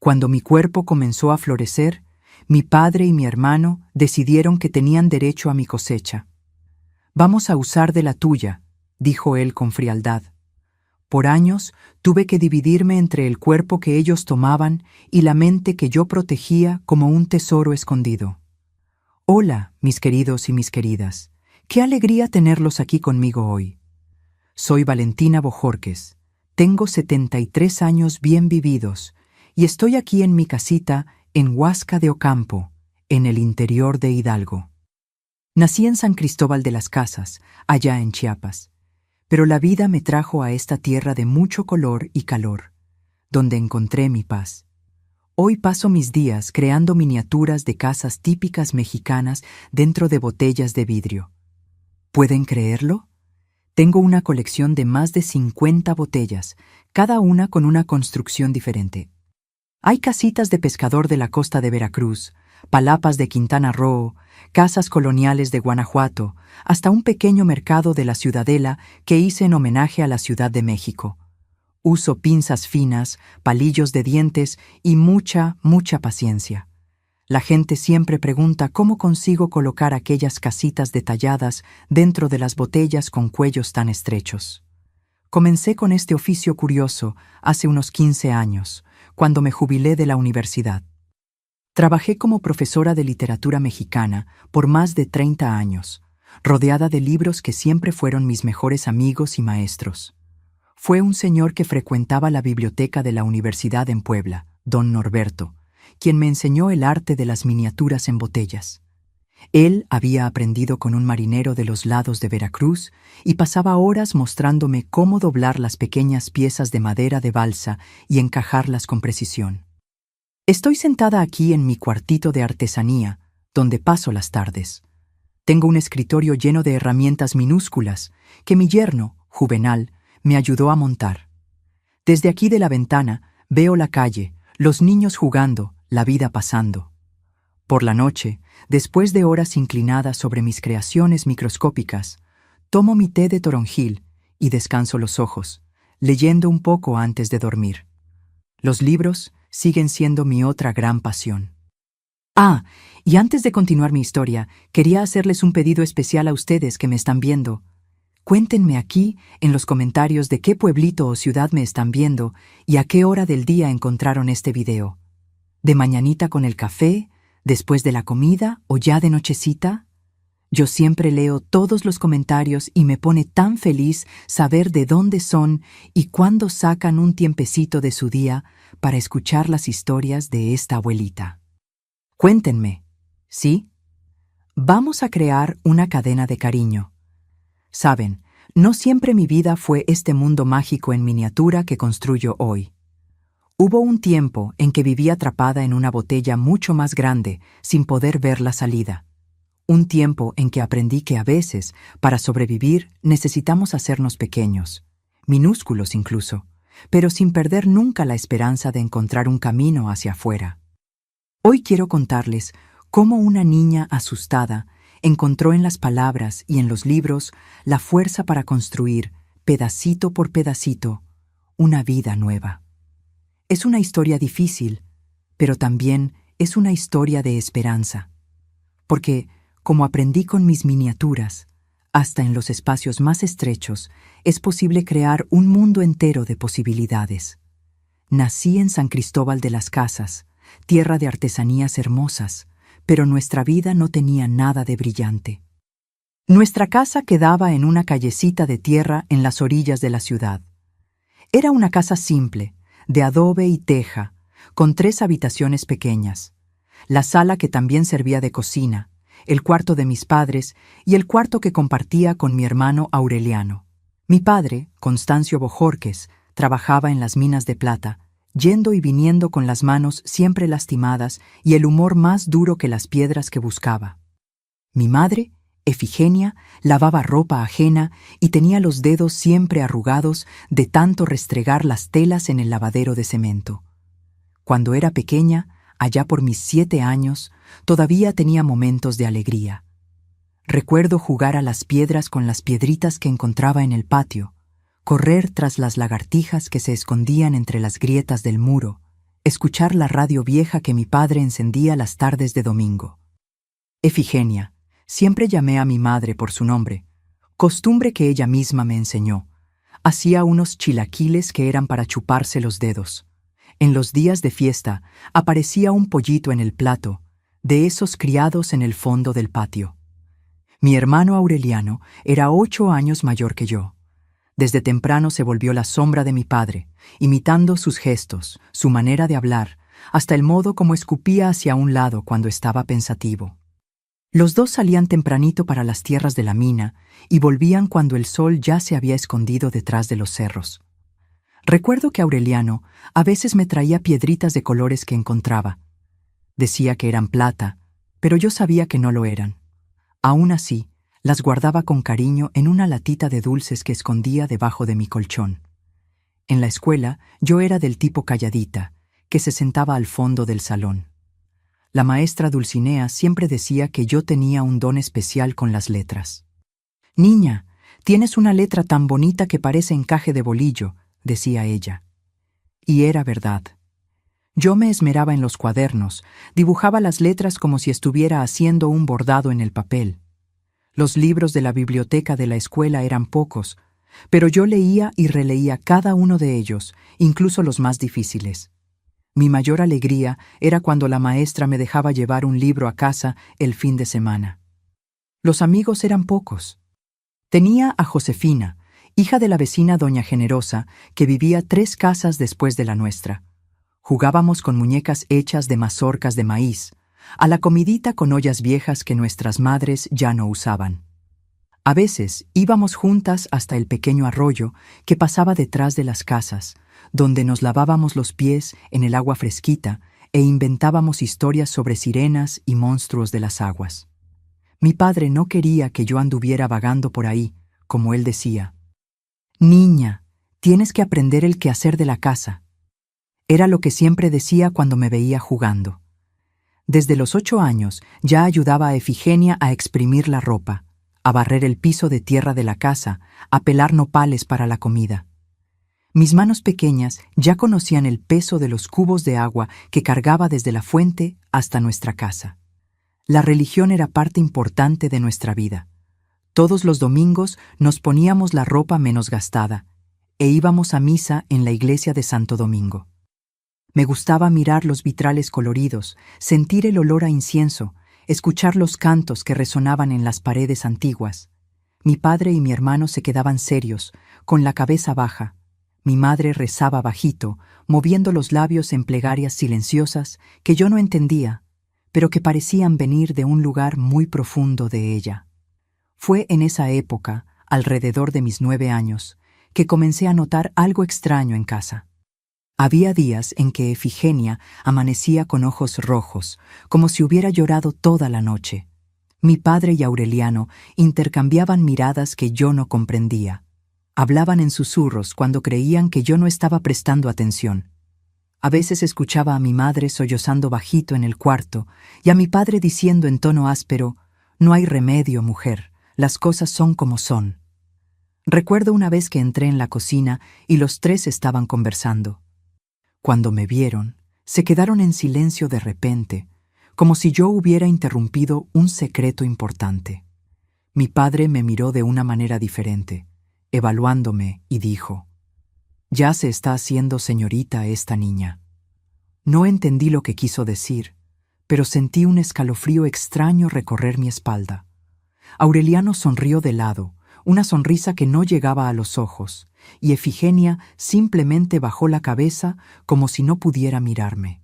Cuando mi cuerpo comenzó a florecer, mi padre y mi hermano decidieron que tenían derecho a mi cosecha. «Vamos a usar de la tuya», dijo él con frialdad. Por años tuve que dividirme entre el cuerpo que ellos tomaban y la mente que yo protegía como un tesoro escondido. Hola, mis queridos y mis queridas. Qué alegría tenerlos aquí conmigo hoy. Soy Valentina Bojorquez. Tengo 73 años bien vividos y estoy aquí en mi casita en Huasca de Ocampo, en el interior de Hidalgo. Nací en San Cristóbal de las Casas, allá en Chiapas, pero la vida me trajo a esta tierra de mucho color y calor, donde encontré mi paz. Hoy paso mis días creando miniaturas de casas típicas mexicanas dentro de botellas de vidrio. ¿Pueden creerlo? Tengo una colección de más de 50 botellas, cada una con una construcción diferente. Hay casitas de pescador de la costa de Veracruz, palapas de Quintana Roo, casas coloniales de Guanajuato, hasta un pequeño mercado de la Ciudadela que hice en homenaje a la Ciudad de México. Uso pinzas finas, palillos de dientes y mucha paciencia. La gente siempre pregunta cómo consigo colocar aquellas casitas detalladas dentro de las botellas con cuellos tan estrechos. Comencé con este oficio curioso hace unos 15 años, cuando me jubilé de la universidad. Trabajé como profesora de literatura mexicana por más de 30 años, rodeada de libros que siempre fueron mis mejores amigos y maestros. Fue un señor que frecuentaba la biblioteca de la universidad en Puebla, don Norberto, quien me enseñó el arte de las miniaturas en botellas. Él había aprendido con un marinero de los lados de Veracruz y pasaba horas mostrándome cómo doblar las pequeñas piezas de madera de balsa y encajarlas con precisión. Estoy sentada aquí en mi cuartito de artesanía, donde paso las tardes. Tengo un escritorio lleno de herramientas minúsculas que mi yerno, Juvenal, me ayudó a montar. Desde aquí de la ventana veo la calle, los niños jugando, la vida pasando. Por la noche, después de horas inclinadas sobre mis creaciones microscópicas, tomo mi té de toronjil y descanso los ojos, leyendo un poco antes de dormir. Los libros siguen siendo mi otra gran pasión. Y antes de continuar mi historia, quería hacerles un pedido especial a ustedes que me están viendo. Cuéntenme aquí en los comentarios de qué pueblito o ciudad me están viendo y a qué hora del día encontraron este video. ¿De mañanita con el café, después de la comida o ya de nochecita? Yo siempre leo todos los comentarios y me pone tan feliz saber de dónde son y cuándo sacan un tiempecito de su día para escuchar las historias de esta abuelita. Cuéntenme, ¿sí? Vamos a crear una cadena de cariño. Saben, no siempre mi vida fue este mundo mágico en miniatura que construyo hoy. Hubo un tiempo en que viví atrapada en una botella mucho más grande, sin poder ver la salida. Un tiempo en que aprendí que a veces, para sobrevivir, necesitamos hacernos pequeños, minúsculos incluso, pero sin perder nunca la esperanza de encontrar un camino hacia afuera. Hoy quiero contarles cómo una niña asustada encontró en las palabras y en los libros la fuerza para construir, pedacito por pedacito, una vida nueva. Es una historia difícil, pero también es una historia de esperanza. Porque, como aprendí con mis miniaturas, hasta en los espacios más estrechos es posible crear un mundo entero de posibilidades. Nací en San Cristóbal de las Casas, tierra de artesanías hermosas, pero nuestra vida no tenía nada de brillante. Nuestra casa quedaba en una callecita de tierra en las orillas de la ciudad. Era una casa simple, de adobe y teja, con 3 habitaciones pequeñas, la sala que también servía de cocina, el cuarto de mis padres y el cuarto que compartía con mi hermano Aureliano. Mi padre, Constancio Bojorquez, trabajaba en las minas de plata, yendo y viniendo con las manos siempre lastimadas y el humor más duro que las piedras que buscaba. Mi madre, Efigenia, lavaba ropa ajena y tenía los dedos siempre arrugados de tanto restregar las telas en el lavadero de cemento. Cuando era pequeña, allá por mis 7 años, todavía tenía momentos de alegría. Recuerdo jugar a las piedras con las piedritas que encontraba en el patio, correr tras las lagartijas que se escondían entre las grietas del muro, escuchar la radio vieja que mi padre encendía las tardes de domingo. Efigenia, siempre llamé a mi madre por su nombre, costumbre que ella misma me enseñó. Hacía unos chilaquiles que eran para chuparse los dedos. En los días de fiesta aparecía un pollito en el plato, de esos criados en el fondo del patio. Mi hermano Aureliano era 8 años mayor que yo. Desde temprano se volvió la sombra de mi padre, imitando sus gestos, su manera de hablar, hasta el modo como escupía hacia un lado cuando estaba pensativo. Los dos salían tempranito para las tierras de la mina y volvían cuando el sol ya se había escondido detrás de los cerros. Recuerdo que Aureliano a veces me traía piedritas de colores que encontraba. Decía que eran plata, pero yo sabía que no lo eran. Aún así, las guardaba con cariño en una latita de dulces que escondía debajo de mi colchón. En la escuela, yo era del tipo calladita, que se sentaba al fondo del salón. La maestra Dulcinea siempre decía que yo tenía un don especial con las letras. «Niña, tienes una letra tan bonita que parece encaje de bolillo», decía ella. Y era verdad. Yo me esmeraba en los cuadernos, dibujaba las letras como si estuviera haciendo un bordado en el papel. Los libros de la biblioteca de la escuela eran pocos, pero yo leía y releía cada uno de ellos, incluso los más difíciles. Mi mayor alegría era cuando la maestra me dejaba llevar un libro a casa el fin de semana. Los amigos eran pocos. Tenía a Josefina, hija de la vecina doña Generosa, que vivía 3 casas después de la nuestra. Jugábamos con muñecas hechas de mazorcas de maíz, a la comidita con ollas viejas que nuestras madres ya no usaban. A veces íbamos juntas hasta el pequeño arroyo que pasaba detrás de las casas, donde nos lavábamos los pies en el agua fresquita e inventábamos historias sobre sirenas y monstruos de las aguas. Mi padre no quería que yo anduviera vagando por ahí, como él decía. «Niña, tienes que aprender el quehacer de la casa». Era lo que siempre decía cuando me veía jugando. Desde los 8 años ya ayudaba a Efigenia a exprimir la ropa, a barrer el piso de tierra de la casa, a pelar nopales para la comida. Mis manos pequeñas ya conocían el peso de los cubos de agua que cargaba desde la fuente hasta nuestra casa. La religión era parte importante de nuestra vida. Todos los domingos nos poníamos la ropa menos gastada e íbamos a misa en la iglesia de Santo Domingo. Me gustaba mirar los vitrales coloridos, sentir el olor a incienso, escuchar los cantos que resonaban en las paredes antiguas. Mi padre y mi hermano se quedaban serios, con la cabeza baja. Mi madre rezaba bajito, moviendo los labios en plegarias silenciosas que yo no entendía, pero que parecían venir de un lugar muy profundo de ella. Fue en esa época, alrededor de mis 9 años, que comencé a notar algo extraño en casa. Había días en que Efigenia amanecía con ojos rojos, como si hubiera llorado toda la noche. Mi padre y Aureliano intercambiaban miradas que yo no comprendía. Hablaban en susurros cuando creían que yo no estaba prestando atención. A veces escuchaba a mi madre sollozando bajito en el cuarto y a mi padre diciendo en tono áspero: «No hay remedio, mujer, las cosas son como son». Recuerdo una vez que entré en la cocina y los 3 estaban conversando. Cuando me vieron, se quedaron en silencio de repente, como si yo hubiera interrumpido un secreto importante. Mi padre me miró de una manera diferente, evaluándome, y dijo: «Ya se está haciendo señorita esta niña». No entendí lo que quiso decir, pero sentí un escalofrío extraño recorrer mi espalda. Aureliano sonrió de lado, una sonrisa que no llegaba a los ojos, y Efigenia simplemente bajó la cabeza como si no pudiera mirarme.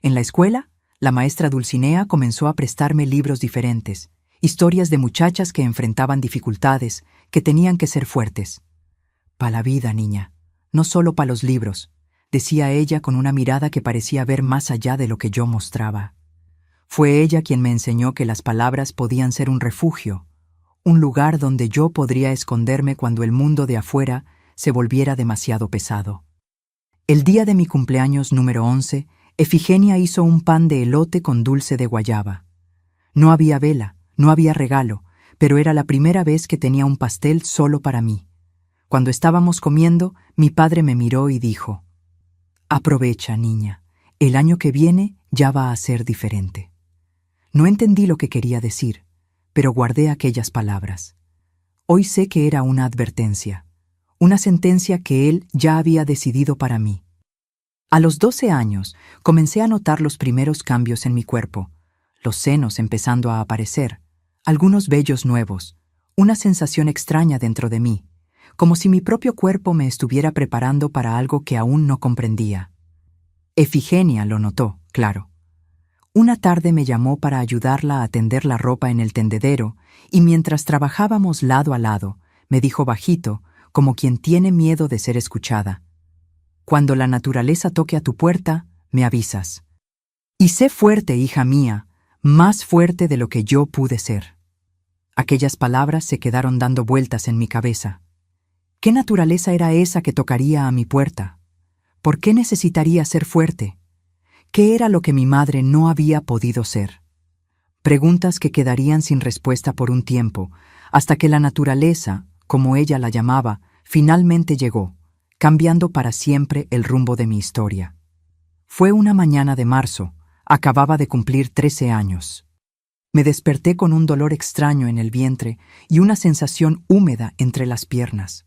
En la escuela, la maestra Dulcinea comenzó a prestarme libros diferentes, historias de muchachas que enfrentaban dificultades, que tenían que ser fuertes. «Pa' la vida, niña, no solo pa' los libros», decía ella con una mirada que parecía ver más allá de lo que yo mostraba. Fue ella quien me enseñó que las palabras podían ser un refugio, un lugar donde yo podría esconderme cuando el mundo de afuera se volviera demasiado pesado. El día de mi cumpleaños número 11, Efigenia hizo un pan de elote con dulce de guayaba. No había vela, no había regalo, pero era la primera vez que tenía un pastel solo para mí. Cuando estábamos comiendo, mi padre me miró y dijo: «Aprovecha, niña, El año que viene ya va a ser diferente. No entendí lo que quería decir, pero guardé aquellas palabras. Hoy sé que era una advertencia, una sentencia que él ya había decidido para mí. A los 12 años comencé a notar los primeros cambios en mi cuerpo, los senos empezando a aparecer, algunos vellos nuevos, una sensación extraña dentro de mí, como si mi propio cuerpo me estuviera preparando para algo que aún no comprendía. Efigenia lo notó, claro. Una tarde me llamó para ayudarla a tender la ropa en el tendedero y mientras trabajábamos lado a lado, me dijo bajito, como quien tiene miedo de ser escuchada: «Cuando la naturaleza toque a tu puerta, me avisas. Y sé fuerte, hija mía, más fuerte de lo que yo pude ser». Aquellas palabras se quedaron dando vueltas en mi cabeza. ¿Qué naturaleza era esa que tocaría a mi puerta? ¿Por qué necesitaría ser fuerte? ¿Qué era lo que mi madre no había podido ser? Preguntas que quedarían sin respuesta por un tiempo, hasta que la naturaleza, como ella la llamaba, finalmente llegó, cambiando para siempre el rumbo de mi historia. Fue una mañana de marzo, acababa de cumplir 13 años. Me desperté con un dolor extraño en el vientre y una sensación húmeda entre las piernas.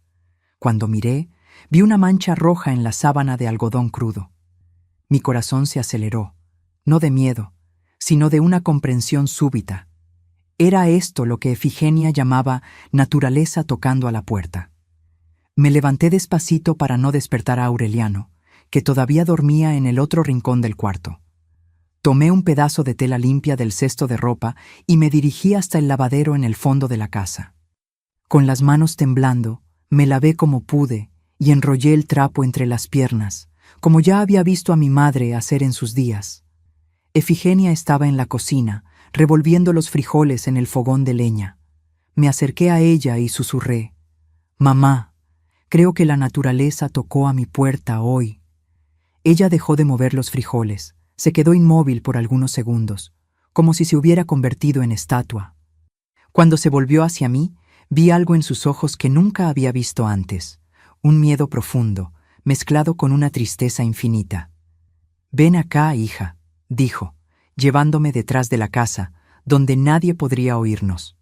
Cuando miré, vi una mancha roja en la sábana de algodón crudo. Mi corazón se aceleró, no de miedo, sino de una comprensión súbita. Era esto lo que Efigenia llamaba naturaleza tocando a la puerta. Me levanté despacito para no despertar a Aureliano, que todavía dormía en el otro rincón del cuarto. Tomé un pedazo de tela limpia del cesto de ropa y me dirigí hasta el lavadero en el fondo de la casa. Con las manos temblando, me lavé como pude y enrollé el trapo entre las piernas, como ya había visto a mi madre hacer en sus días. Efigenia estaba en la cocina, revolviendo los frijoles en el fogón de leña. Me acerqué a ella y susurré: «Mamá, creo que la naturaleza tocó a mi puerta hoy». Ella dejó de mover los frijoles, se quedó inmóvil por algunos segundos, como si se hubiera convertido en estatua. Cuando se volvió hacia mí, vi algo en sus ojos que nunca había visto antes, un miedo profundo, mezclado con una tristeza infinita. «Ven acá, hija», dijo, llevándome detrás de la casa, donde nadie podría oírnos.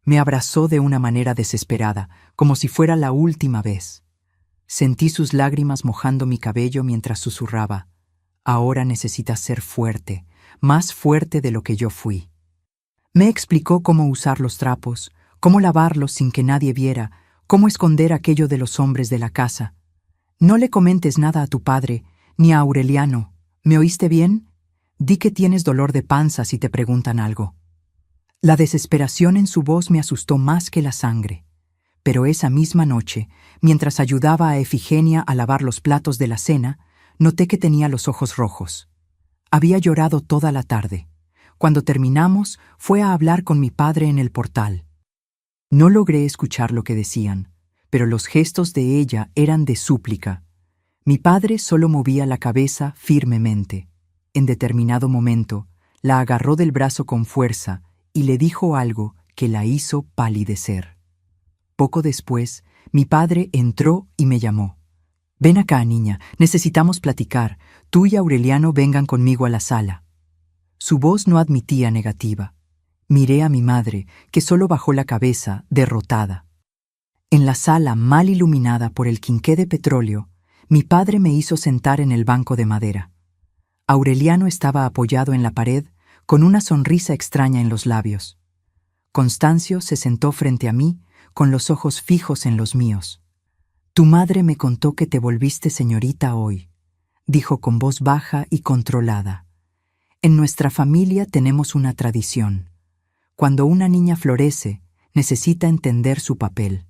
Me abrazó de una manera desesperada, como si fuera la última vez. Sentí sus lágrimas mojando mi cabello mientras susurraba: «Ahora necesitas ser fuerte, más fuerte de lo que yo fui». Me explicó cómo usar los trapos, cómo lavarlos sin que nadie viera, cómo esconder aquello de los hombres de la casa. «No le comentes nada a tu padre, ni a Aureliano. ¿Me oíste bien? Di que tienes dolor de panza si te preguntan algo». La desesperación en su voz me asustó más que la sangre. Pero esa misma noche, mientras ayudaba a Efigenia a lavar los platos de la cena, noté que tenía los ojos rojos. Había llorado toda la tarde. Cuando terminamos, fue a hablar con mi padre en el portal. No logré escuchar lo que decían, pero los gestos de ella eran de súplica. Mi padre solo movía la cabeza firmemente. En determinado momento, la agarró del brazo con fuerza y le dijo algo que la hizo palidecer. Poco después, mi padre entró y me llamó. «Ven acá, niña, necesitamos platicar. Tú y Aureliano vengan conmigo a la sala». Su voz no admitía negativa. Miré a mi madre, que solo bajó la cabeza, derrotada. En la sala mal iluminada por el quinqué de petróleo, mi padre me hizo sentar en el banco de madera. Aureliano estaba apoyado en la pared, con una sonrisa extraña en los labios. Constancio se sentó frente a mí, con los ojos fijos en los míos. «Tu madre me contó que te volviste señorita hoy», dijo con voz baja y controlada. «En nuestra familia tenemos una tradición. Cuando una niña florece, necesita entender su papel.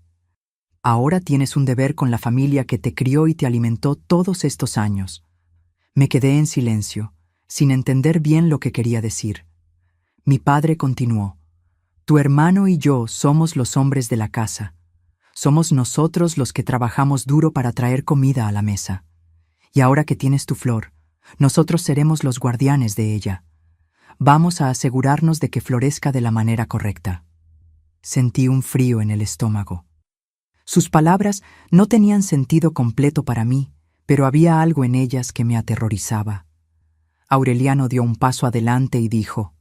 Ahora tienes un deber con la familia que te crió y te alimentó todos estos años». Me quedé en silencio, sin entender bien lo que quería decir. Mi padre continuó: «Tu hermano y yo somos los hombres de la casa. Somos nosotros los que trabajamos duro para traer comida a la mesa. Y ahora que tienes tu flor, nosotros seremos los guardianes de ella. Vamos a asegurarnos de que florezca de la manera correcta». Sentí un frío en el estómago. Sus palabras no tenían sentido completo para mí, pero había algo en ellas que me aterrorizaba. Aureliano dio un paso adelante y dijo: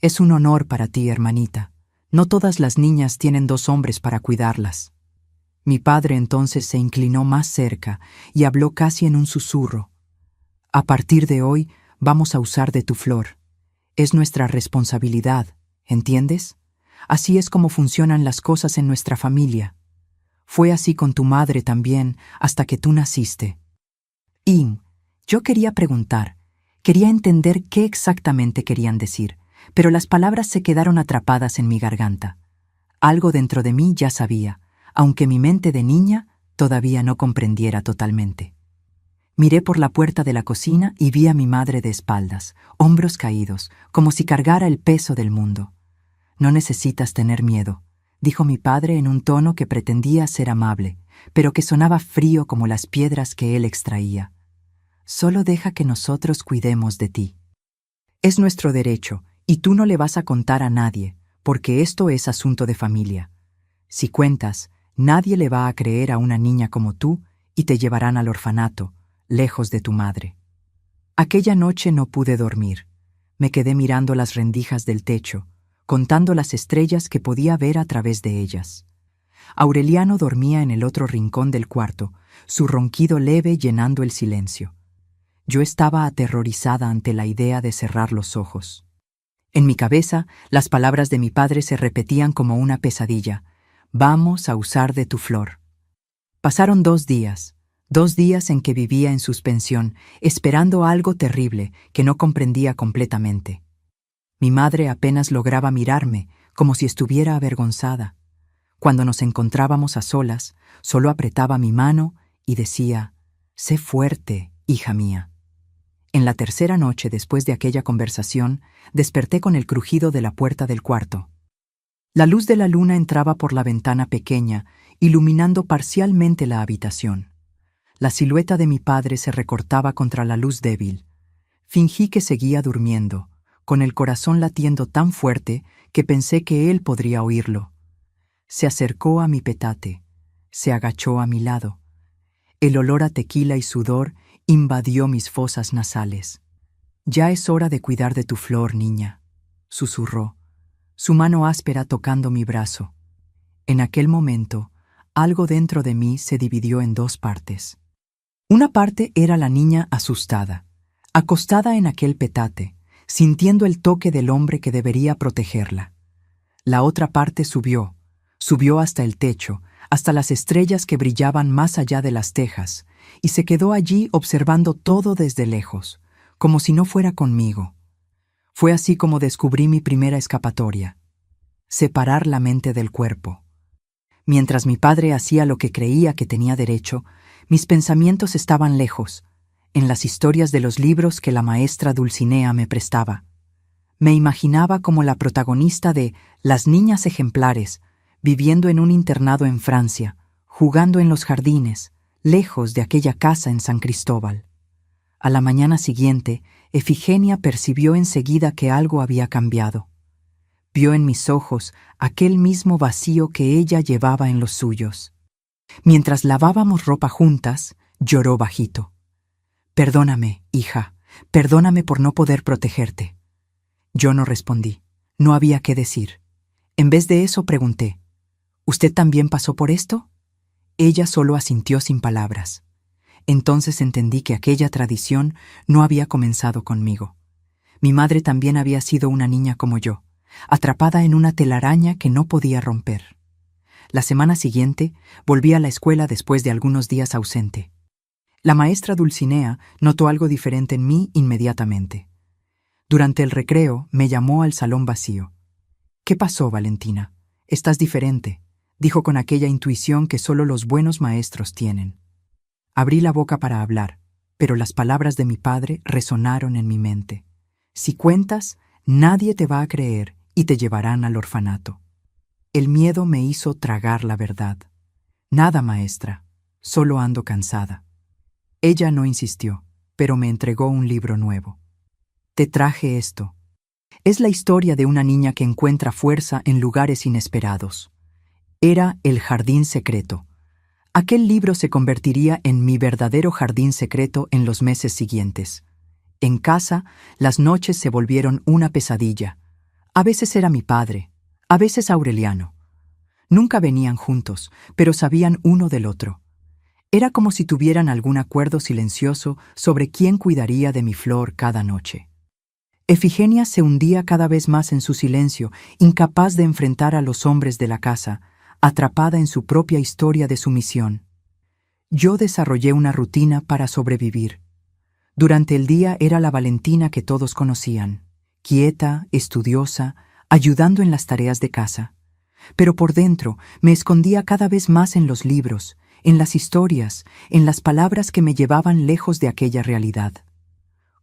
«Es un honor para ti, hermanita. No todas las niñas tienen 2 hombres para cuidarlas». Mi padre entonces se inclinó más cerca y habló casi en un susurro: «A partir de hoy vamos a usar de tu flor. Es nuestra responsabilidad, ¿entiendes? Así es como funcionan las cosas en nuestra familia. Fue así con tu madre también hasta que tú naciste». Yo quería preguntar, quería entender qué exactamente querían decir, pero las palabras se quedaron atrapadas en mi garganta. Algo dentro de mí ya sabía, aunque mi mente de niña todavía no comprendiera totalmente. Miré por la puerta de la cocina y vi a mi madre de espaldas, hombros caídos, como si cargara el peso del mundo. «No necesitas tener miedo», dijo mi padre en un tono que pretendía ser amable, pero que sonaba frío como las piedras que él extraía. «Solo deja que nosotros cuidemos de ti. Es nuestro derecho, y tú no le vas a contar a nadie, porque esto es asunto de familia. Si cuentas, nadie le va a creer a una niña como tú y te llevarán al orfanato, lejos de tu madre». Aquella noche no pude dormir. Me quedé mirando las rendijas del techo, contando las estrellas que podía ver a través de ellas. Aureliano dormía en el otro rincón del cuarto, su ronquido leve llenando el silencio. Yo estaba aterrorizada ante la idea de cerrar los ojos. En mi cabeza, las palabras de mi padre se repetían como una pesadilla: «Vamos a usar de tu flor». Pasaron 2 días en que vivía en suspensión, esperando algo terrible que no comprendía completamente. Mi madre apenas lograba mirarme, como si estuviera avergonzada. Cuando nos encontrábamos a solas, solo apretaba mi mano y decía: «Sé fuerte, hija mía». En la tercera noche después de aquella conversación, desperté con el crujido de la puerta del cuarto. La luz de la luna entraba por la ventana pequeña, iluminando parcialmente la habitación. La silueta de mi padre se recortaba contra la luz débil. Fingí que seguía durmiendo, con el corazón latiendo tan fuerte que pensé que él podría oírlo. Se acercó a mi petate, se agachó a mi lado. El olor a tequila y sudor invadió mis fosas nasales. «Ya es hora de cuidar de tu flor, niña», susurró, su mano áspera tocando mi brazo. En aquel momento, algo dentro de mí se dividió en 2 partes. Una parte era la niña asustada, acostada en aquel petate, sintiendo el toque del hombre que debería protegerla. La otra parte subió hasta el techo, hasta las estrellas que brillaban más allá de las tejas, y se quedó allí observando todo desde lejos, como si no fuera conmigo. Fue así como descubrí mi primera escapatoria: separar la mente del cuerpo. Mientras mi padre hacía lo que creía que tenía derecho, mis pensamientos estaban lejos, en las historias de los libros que la maestra Dulcinea me prestaba. Me imaginaba como la protagonista de Las niñas ejemplares, viviendo en un internado en Francia, jugando en los jardines, lejos de aquella casa en San Cristóbal. A la mañana siguiente, Efigenia percibió enseguida que algo había cambiado. Vio en mis ojos aquel mismo vacío que ella llevaba en los suyos. Mientras lavábamos ropa juntas, lloró bajito: «Perdóname, hija, perdóname por no poder protegerte». Yo no respondí, no había qué decir. En vez de eso pregunté: «¿Usted también pasó por esto?». Ella solo asintió sin palabras. Entonces entendí que aquella tradición no había comenzado conmigo. Mi madre también había sido una niña como yo, atrapada en una telaraña que no podía romper. La semana siguiente volví a la escuela después de algunos días ausente. La maestra Dulcinea notó algo diferente en mí inmediatamente. Durante el recreo me llamó al salón vacío. «¿Qué pasó, Valentina? Estás diferente», dijo con aquella intuición que solo los buenos maestros tienen. Abrí la boca para hablar, pero las palabras de mi padre resonaron en mi mente: «Si cuentas, nadie te va a creer y te llevarán al orfanato». El miedo me hizo tragar la verdad. «Nada, maestra, solo ando cansada». Ella no insistió, pero me entregó un libro nuevo. «Te traje esto». Es la historia de una niña que encuentra fuerza en lugares inesperados. Era El jardín secreto. Aquel libro se convertiría en mi verdadero jardín secreto en los meses siguientes. En casa, las noches se volvieron una pesadilla. A veces era mi padre, a veces Aureliano. Nunca venían juntos, pero sabían uno del otro. Era como si tuvieran algún acuerdo silencioso sobre quién cuidaría de mi flor cada noche. Efigenia se hundía cada vez más en su silencio, incapaz de enfrentar a los hombres de la casa, atrapada en su propia historia de sumisión. Yo desarrollé una rutina para sobrevivir. Durante el día era la Valentina que todos conocían, quieta, estudiosa, ayudando en las tareas de casa. Pero por dentro me escondía cada vez más en los libros, en las historias, en las palabras que me llevaban lejos de aquella realidad.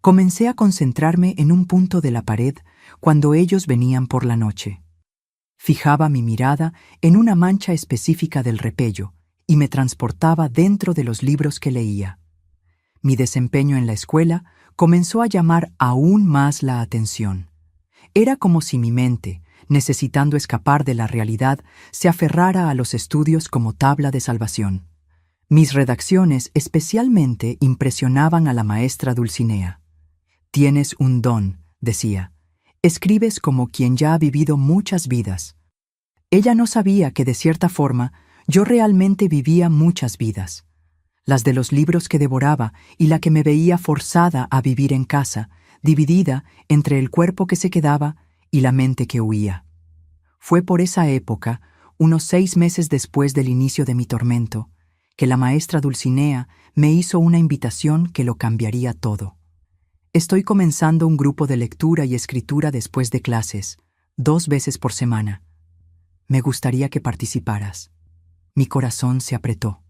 Comencé a concentrarme en un punto de la pared cuando ellos venían por la noche. Fijaba mi mirada en una mancha específica del repello y me transportaba dentro de los libros que leía. Mi desempeño en la escuela comenzó a llamar aún más la atención. Era como si mi mente, necesitando escapar de la realidad, se aferrara a los estudios como tabla de salvación. Mis redacciones especialmente impresionaban a la maestra Dulcinea. «Tienes un don», decía. «Escribes como quien ya ha vivido muchas vidas». Ella no sabía que, de cierta forma, yo realmente vivía muchas vidas. Las de los libros que devoraba y la que me veía forzada a vivir en casa, dividida entre el cuerpo que se quedaba y la mente que huía. Fue por esa época, unos 6 meses después del inicio de mi tormento, que la maestra Dulcinea me hizo una invitación que lo cambiaría todo. Estoy comenzando un grupo de lectura y escritura después de clases, 2 veces por semana. Me gustaría que participaras. Mi corazón se apretó.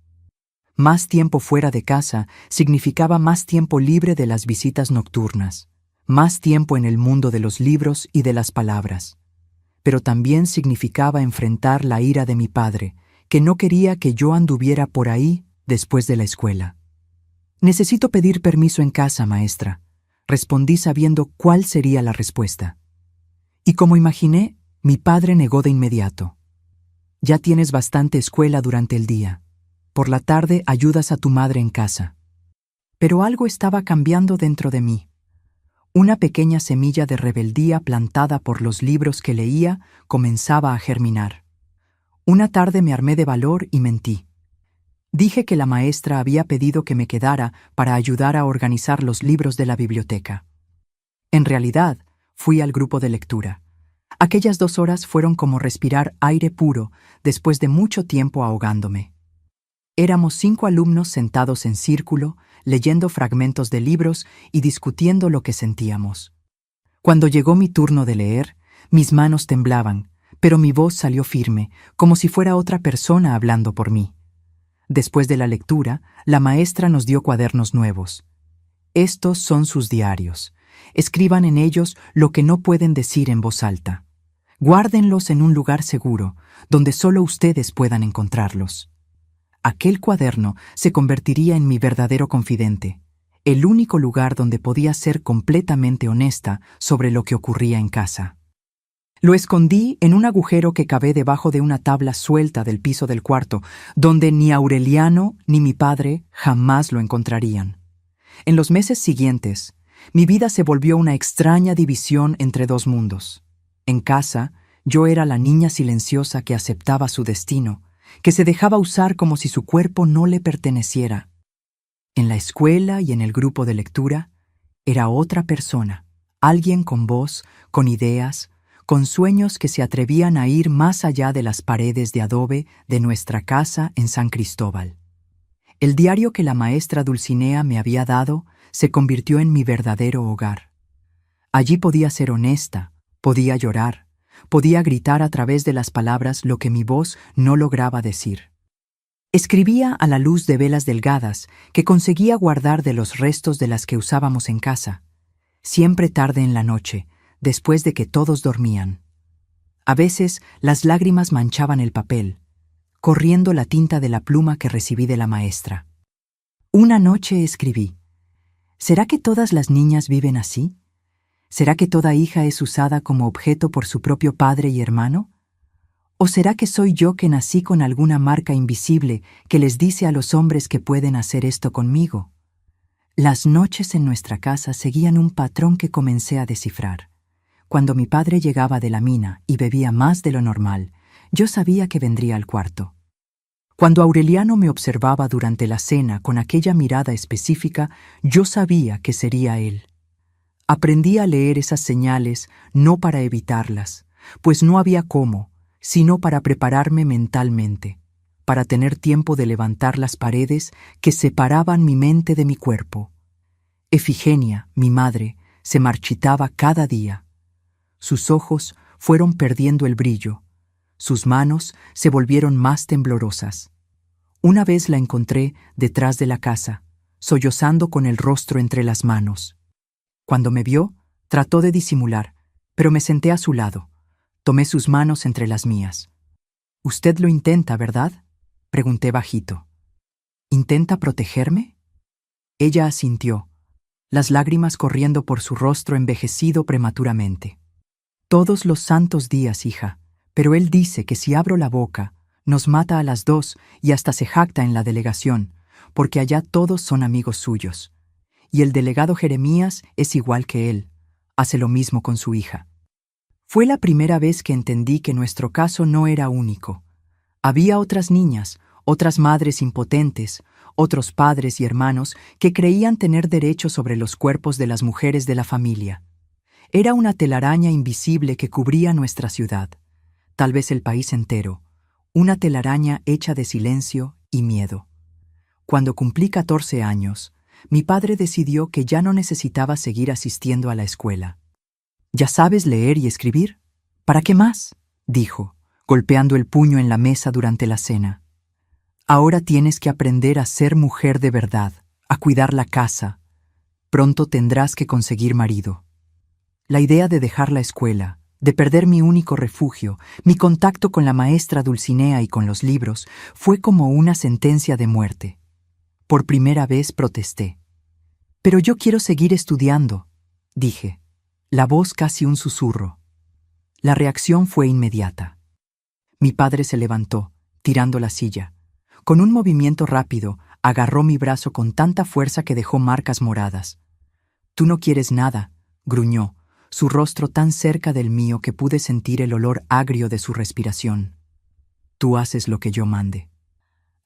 Más tiempo fuera de casa significaba más tiempo libre de las visitas nocturnas, más tiempo en el mundo de los libros y de las palabras. Pero también significaba enfrentar la ira de mi padre, que no quería que yo anduviera por ahí después de la escuela. «Necesito pedir permiso en casa, maestra», respondí sabiendo cuál sería la respuesta. Y como imaginé, mi padre negó de inmediato. «Ya tienes bastante escuela durante el día. Por la tarde ayudas a tu madre en casa». Pero algo estaba cambiando dentro de mí. Una pequeña semilla de rebeldía plantada por los libros que leía comenzaba a germinar. Una tarde me armé de valor y mentí. Dije que la maestra había pedido que me quedara para ayudar a organizar los libros de la biblioteca. En realidad, fui al grupo de lectura. Aquellas 2 horas fueron como respirar aire puro después de mucho tiempo ahogándome. Éramos 5 alumnos sentados en círculo, leyendo fragmentos de libros y discutiendo lo que sentíamos. Cuando llegó mi turno de leer, mis manos temblaban, pero mi voz salió firme, como si fuera otra persona hablando por mí. Después de la lectura, la maestra nos dio cuadernos nuevos. Estos son sus diarios. Escriban en ellos lo que no pueden decir en voz alta. Guárdenlos en un lugar seguro, donde solo ustedes puedan encontrarlos. Aquel cuaderno se convertiría en mi verdadero confidente, el único lugar donde podía ser completamente honesta sobre lo que ocurría en casa. Lo escondí en un agujero que cavé debajo de una tabla suelta del piso del cuarto, donde ni Aureliano ni mi padre jamás lo encontrarían. En los meses siguientes, mi vida se volvió una extraña división entre 2 mundos. En casa, yo era la niña silenciosa que aceptaba su destino, que se dejaba usar como si su cuerpo no le perteneciera. En la escuela y en el grupo de lectura, era otra persona, alguien con voz, con ideas, con sueños que se atrevían a ir más allá de las paredes de adobe de nuestra casa en San Cristóbal. El diario que la maestra Dulcinea me había dado se convirtió en mi verdadero hogar. Allí podía ser honesta, podía llorar, podía gritar a través de las palabras lo que mi voz no lograba decir. Escribía a la luz de velas delgadas que conseguía guardar de los restos de las que usábamos en casa, siempre tarde en la noche, después de que todos dormían. A veces las lágrimas manchaban el papel, corriendo la tinta de la pluma que recibí de la maestra. Una noche escribí: ¿será que todas las niñas viven así? ¿Será que toda hija es usada como objeto por su propio padre y hermano? ¿O será que soy yo que nací con alguna marca invisible que les dice a los hombres que pueden hacer esto conmigo? Las noches en nuestra casa seguían un patrón que comencé a descifrar. Cuando mi padre llegaba de la mina y bebía más de lo normal, yo sabía que vendría al cuarto. Cuando Aureliano me observaba durante la cena con aquella mirada específica, yo sabía que sería él. Aprendí a leer esas señales no para evitarlas, pues no había cómo, sino para prepararme mentalmente, para tener tiempo de levantar las paredes que separaban mi mente de mi cuerpo. Efigenia, mi madre, se marchitaba cada día. Sus ojos fueron perdiendo el brillo, sus manos se volvieron más temblorosas. Una vez la encontré detrás de la casa, sollozando con el rostro entre las manos. Cuando me vio, trató de disimular, pero me senté a su lado. Tomé sus manos entre las mías. «Usted lo intenta, ¿verdad?», pregunté bajito. «¿Intenta protegerme?». Ella asintió, las lágrimas corriendo por su rostro envejecido prematuramente. «Todos los santos días, hija, pero él dice que si abro la boca, nos mata a las dos y hasta se jacta en la delegación, porque allá todos son amigos suyos. Y el delegado Jeremías es igual que él, hace lo mismo con su hija». Fue la primera vez que entendí que nuestro caso no era único. Había otras niñas, otras madres impotentes, otros padres y hermanos que creían tener derecho sobre los cuerpos de las mujeres de la familia. Era una telaraña invisible que cubría nuestra ciudad, tal vez el país entero, una telaraña hecha de silencio y miedo. Cuando cumplí 14 años, mi padre decidió que ya no necesitaba seguir asistiendo a la escuela. «¿Ya sabes leer y escribir? ¿Para qué más?», dijo, golpeando el puño en la mesa durante la cena. «Ahora tienes que aprender a ser mujer de verdad, a cuidar la casa. Pronto tendrás que conseguir marido». La idea de dejar la escuela, de perder mi único refugio, mi contacto con la maestra Dulcinea y con los libros, fue como una sentencia de muerte. Por primera vez protesté. «Pero yo quiero seguir estudiando», dije, la voz casi un susurro. La reacción fue inmediata. Mi padre se levantó, tirando la silla. Con un movimiento rápido, agarró mi brazo con tanta fuerza que dejó marcas moradas. «Tú no quieres nada», gruñó, su rostro tan cerca del mío que pude sentir el olor agrio de su respiración. «Tú haces lo que yo mande».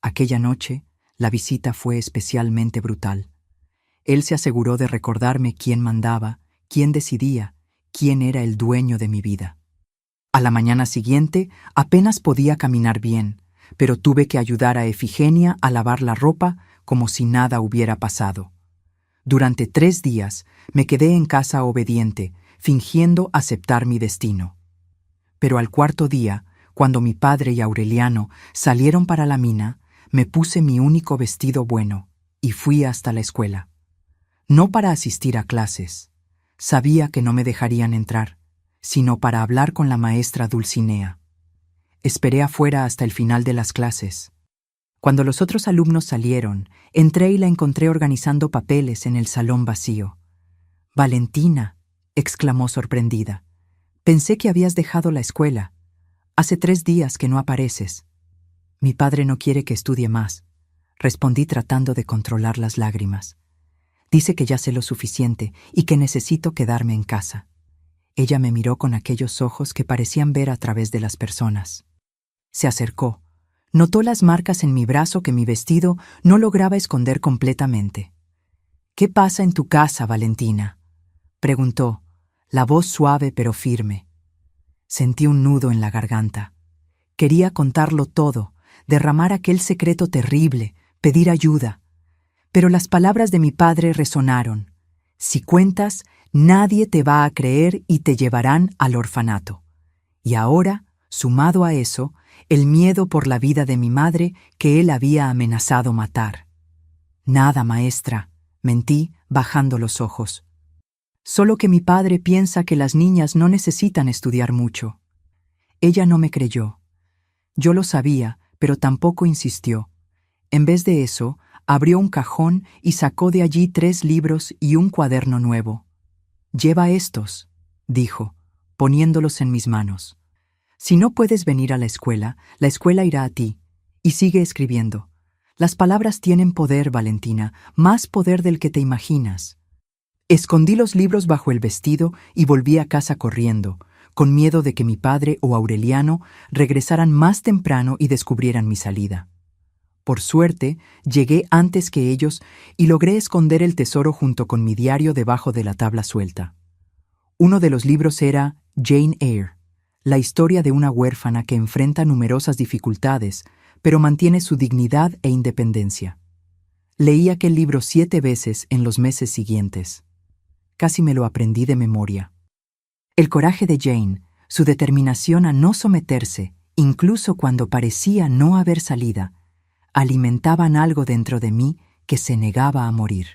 Aquella noche, la visita fue especialmente brutal. Él se aseguró de recordarme quién mandaba, quién decidía, quién era el dueño de mi vida. A la mañana siguiente apenas podía caminar bien, pero tuve que ayudar a Efigenia a lavar la ropa como si nada hubiera pasado. Durante 3 días me quedé en casa obediente, fingiendo aceptar mi destino. Pero al 4.º día, cuando mi padre y Aureliano salieron para la mina, me puse mi único vestido bueno y fui hasta la escuela. No para asistir a clases. Sabía que no me dejarían entrar, sino para hablar con la maestra Dulcinea. Esperé afuera hasta el final de las clases. Cuando los otros alumnos salieron, entré y la encontré organizando papeles en el salón vacío. «Valentina», exclamó sorprendida, «pensé que habías dejado la escuela. Hace 3 días que no apareces». «Mi padre no quiere que estudie más», respondí tratando de controlar las lágrimas. «Dice que ya sé lo suficiente y que necesito quedarme en casa». Ella me miró con aquellos ojos que parecían ver a través de las personas. Se acercó. Notó las marcas en mi brazo que mi vestido no lograba esconder completamente. «¿Qué pasa en tu casa, Valentina?», preguntó, la voz suave pero firme. Sentí un nudo en la garganta. Quería contarlo todo, derramar aquel secreto terrible, pedir ayuda. Pero las palabras de mi padre resonaron. «Si cuentas, nadie te va a creer y te llevarán al orfanato». Y ahora, sumado a eso, el miedo por la vida de mi madre que él había amenazado matar. «Nada, maestra», mentí, bajando los ojos. «Solo que mi padre piensa que las niñas no necesitan estudiar mucho». Ella no me creyó. Yo lo sabía, pero tampoco insistió. En vez de eso, abrió un cajón y sacó de allí 3 libros y un cuaderno nuevo. «Lleva estos», dijo, poniéndolos en mis manos. «Si no puedes venir a la escuela irá a ti, y sigue escribiendo. Las palabras tienen poder, Valentina, más poder del que te imaginas. Escondí los libros bajo el vestido y volví a casa corriendo, con miedo de que mi padre o Aureliano regresaran más temprano y descubrieran mi salida. Por suerte, llegué antes que ellos y logré esconder el tesoro junto con mi diario debajo de la tabla suelta. Uno de los libros era Jane Eyre, la historia de una huérfana que enfrenta numerosas dificultades, pero mantiene su dignidad e independencia. Leí aquel libro 7 veces en los meses siguientes. Casi me lo aprendí de memoria. El coraje de Jane, su determinación a no someterse, incluso cuando parecía no haber salida, alimentaban algo dentro de mí que se negaba a morir.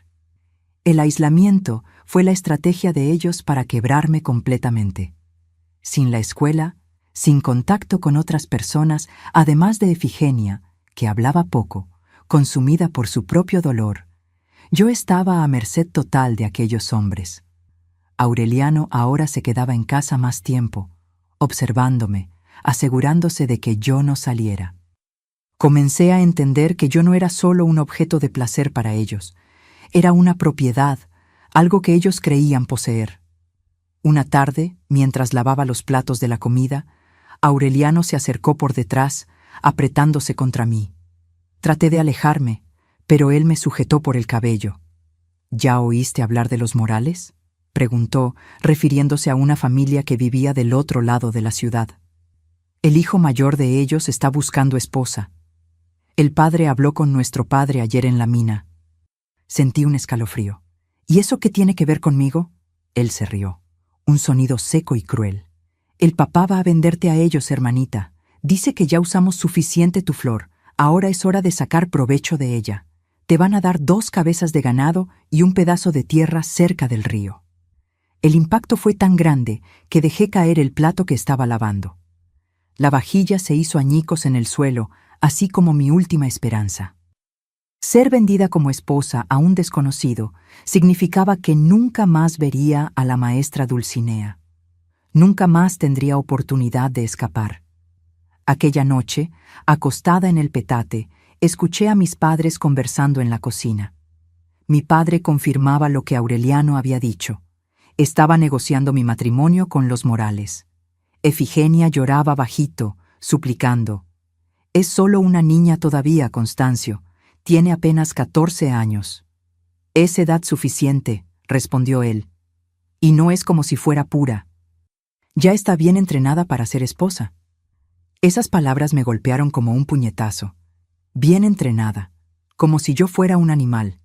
El aislamiento fue la estrategia de ellos para quebrarme completamente. Sin la escuela, sin contacto con otras personas, además de Efigenia, que hablaba poco, consumida por su propio dolor, yo estaba a merced total de aquellos hombres. Aureliano ahora se quedaba en casa más tiempo, observándome, asegurándose de que yo no saliera. Comencé a entender que yo no era solo un objeto de placer para ellos, era una propiedad, algo que ellos creían poseer. Una tarde, mientras lavaba los platos de la comida, Aureliano se acercó por detrás, apretándose contra mí. Traté de alejarme, pero él me sujetó por el cabello. ¿Ya oíste hablar de los Morales?, preguntó, refiriéndose a una familia que vivía del otro lado de la ciudad. El hijo mayor de ellos está buscando esposa. El padre habló con nuestro padre ayer en la mina. Sentí un escalofrío. ¿Y eso qué tiene que ver conmigo? Él se rió. Un sonido seco y cruel. El papá va a venderte a ellos, hermanita. Dice que ya usamos suficiente tu flor. Ahora es hora de sacar provecho de ella. Te van a dar 2 cabezas de ganado y un pedazo de tierra cerca del río. El impacto fue tan grande que dejé caer el plato que estaba lavando. La vajilla se hizo añicos en el suelo, así como mi última esperanza. Ser vendida como esposa a un desconocido significaba que nunca más vería a la maestra Dulcinea. Nunca más tendría oportunidad de escapar. Aquella noche, acostada en el petate, escuché a mis padres conversando en la cocina. Mi padre confirmaba lo que Aureliano había dicho. Estaba negociando mi matrimonio con los Morales. Efigenia lloraba bajito, suplicando. «Es solo una niña todavía, Constancio. Tiene apenas 14 años». «Es edad suficiente», respondió él. «Y no es como si fuera pura. Ya está bien entrenada para ser esposa». Esas palabras me golpearon como un puñetazo. Bien entrenada, como si yo fuera un animal.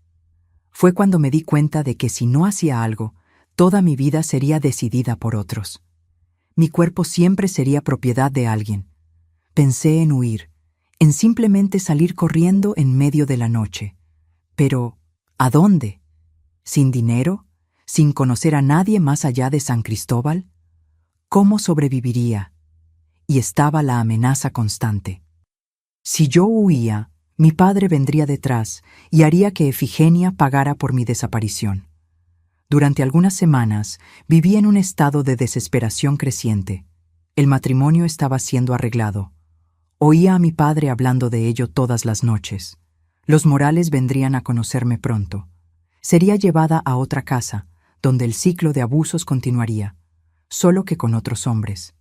Fue cuando me di cuenta de que si no hacía algo, toda mi vida sería decidida por otros. Mi cuerpo siempre sería propiedad de alguien. Pensé en huir, en simplemente salir corriendo en medio de la noche. Pero, ¿a dónde? ¿Sin dinero? ¿Sin conocer a nadie más allá de San Cristóbal? ¿Cómo sobreviviría? Y estaba la amenaza constante. Si yo huía, mi padre vendría detrás y haría que Efigenia pagara por mi desaparición. Durante algunas semanas viví en un estado de desesperación creciente. El matrimonio estaba siendo arreglado. Oía a mi padre hablando de ello todas las noches. Los Morales vendrían a conocerme pronto. Sería llevada a otra casa, donde el ciclo de abusos continuaría, solo que con otros hombres.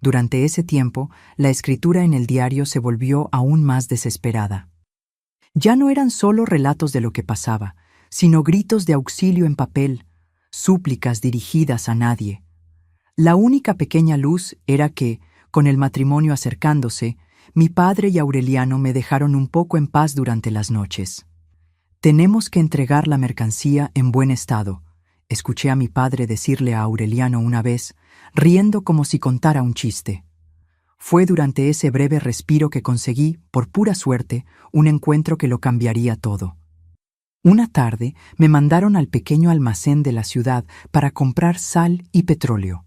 Durante ese tiempo, la escritura en el diario se volvió aún más desesperada. Ya no eran solo relatos de lo que pasaba, sino gritos de auxilio en papel, súplicas dirigidas a nadie. La única pequeña luz era que, con el matrimonio acercándose, mi padre y Aureliano me dejaron un poco en paz durante las noches. «Tenemos que entregar la mercancía en buen estado», escuché a mi padre decirle a Aureliano una vez, riendo como si contara un chiste. Fue durante ese breve respiro que conseguí, por pura suerte, un encuentro que lo cambiaría todo. Una tarde me mandaron al pequeño almacén de la ciudad para comprar sal y petróleo.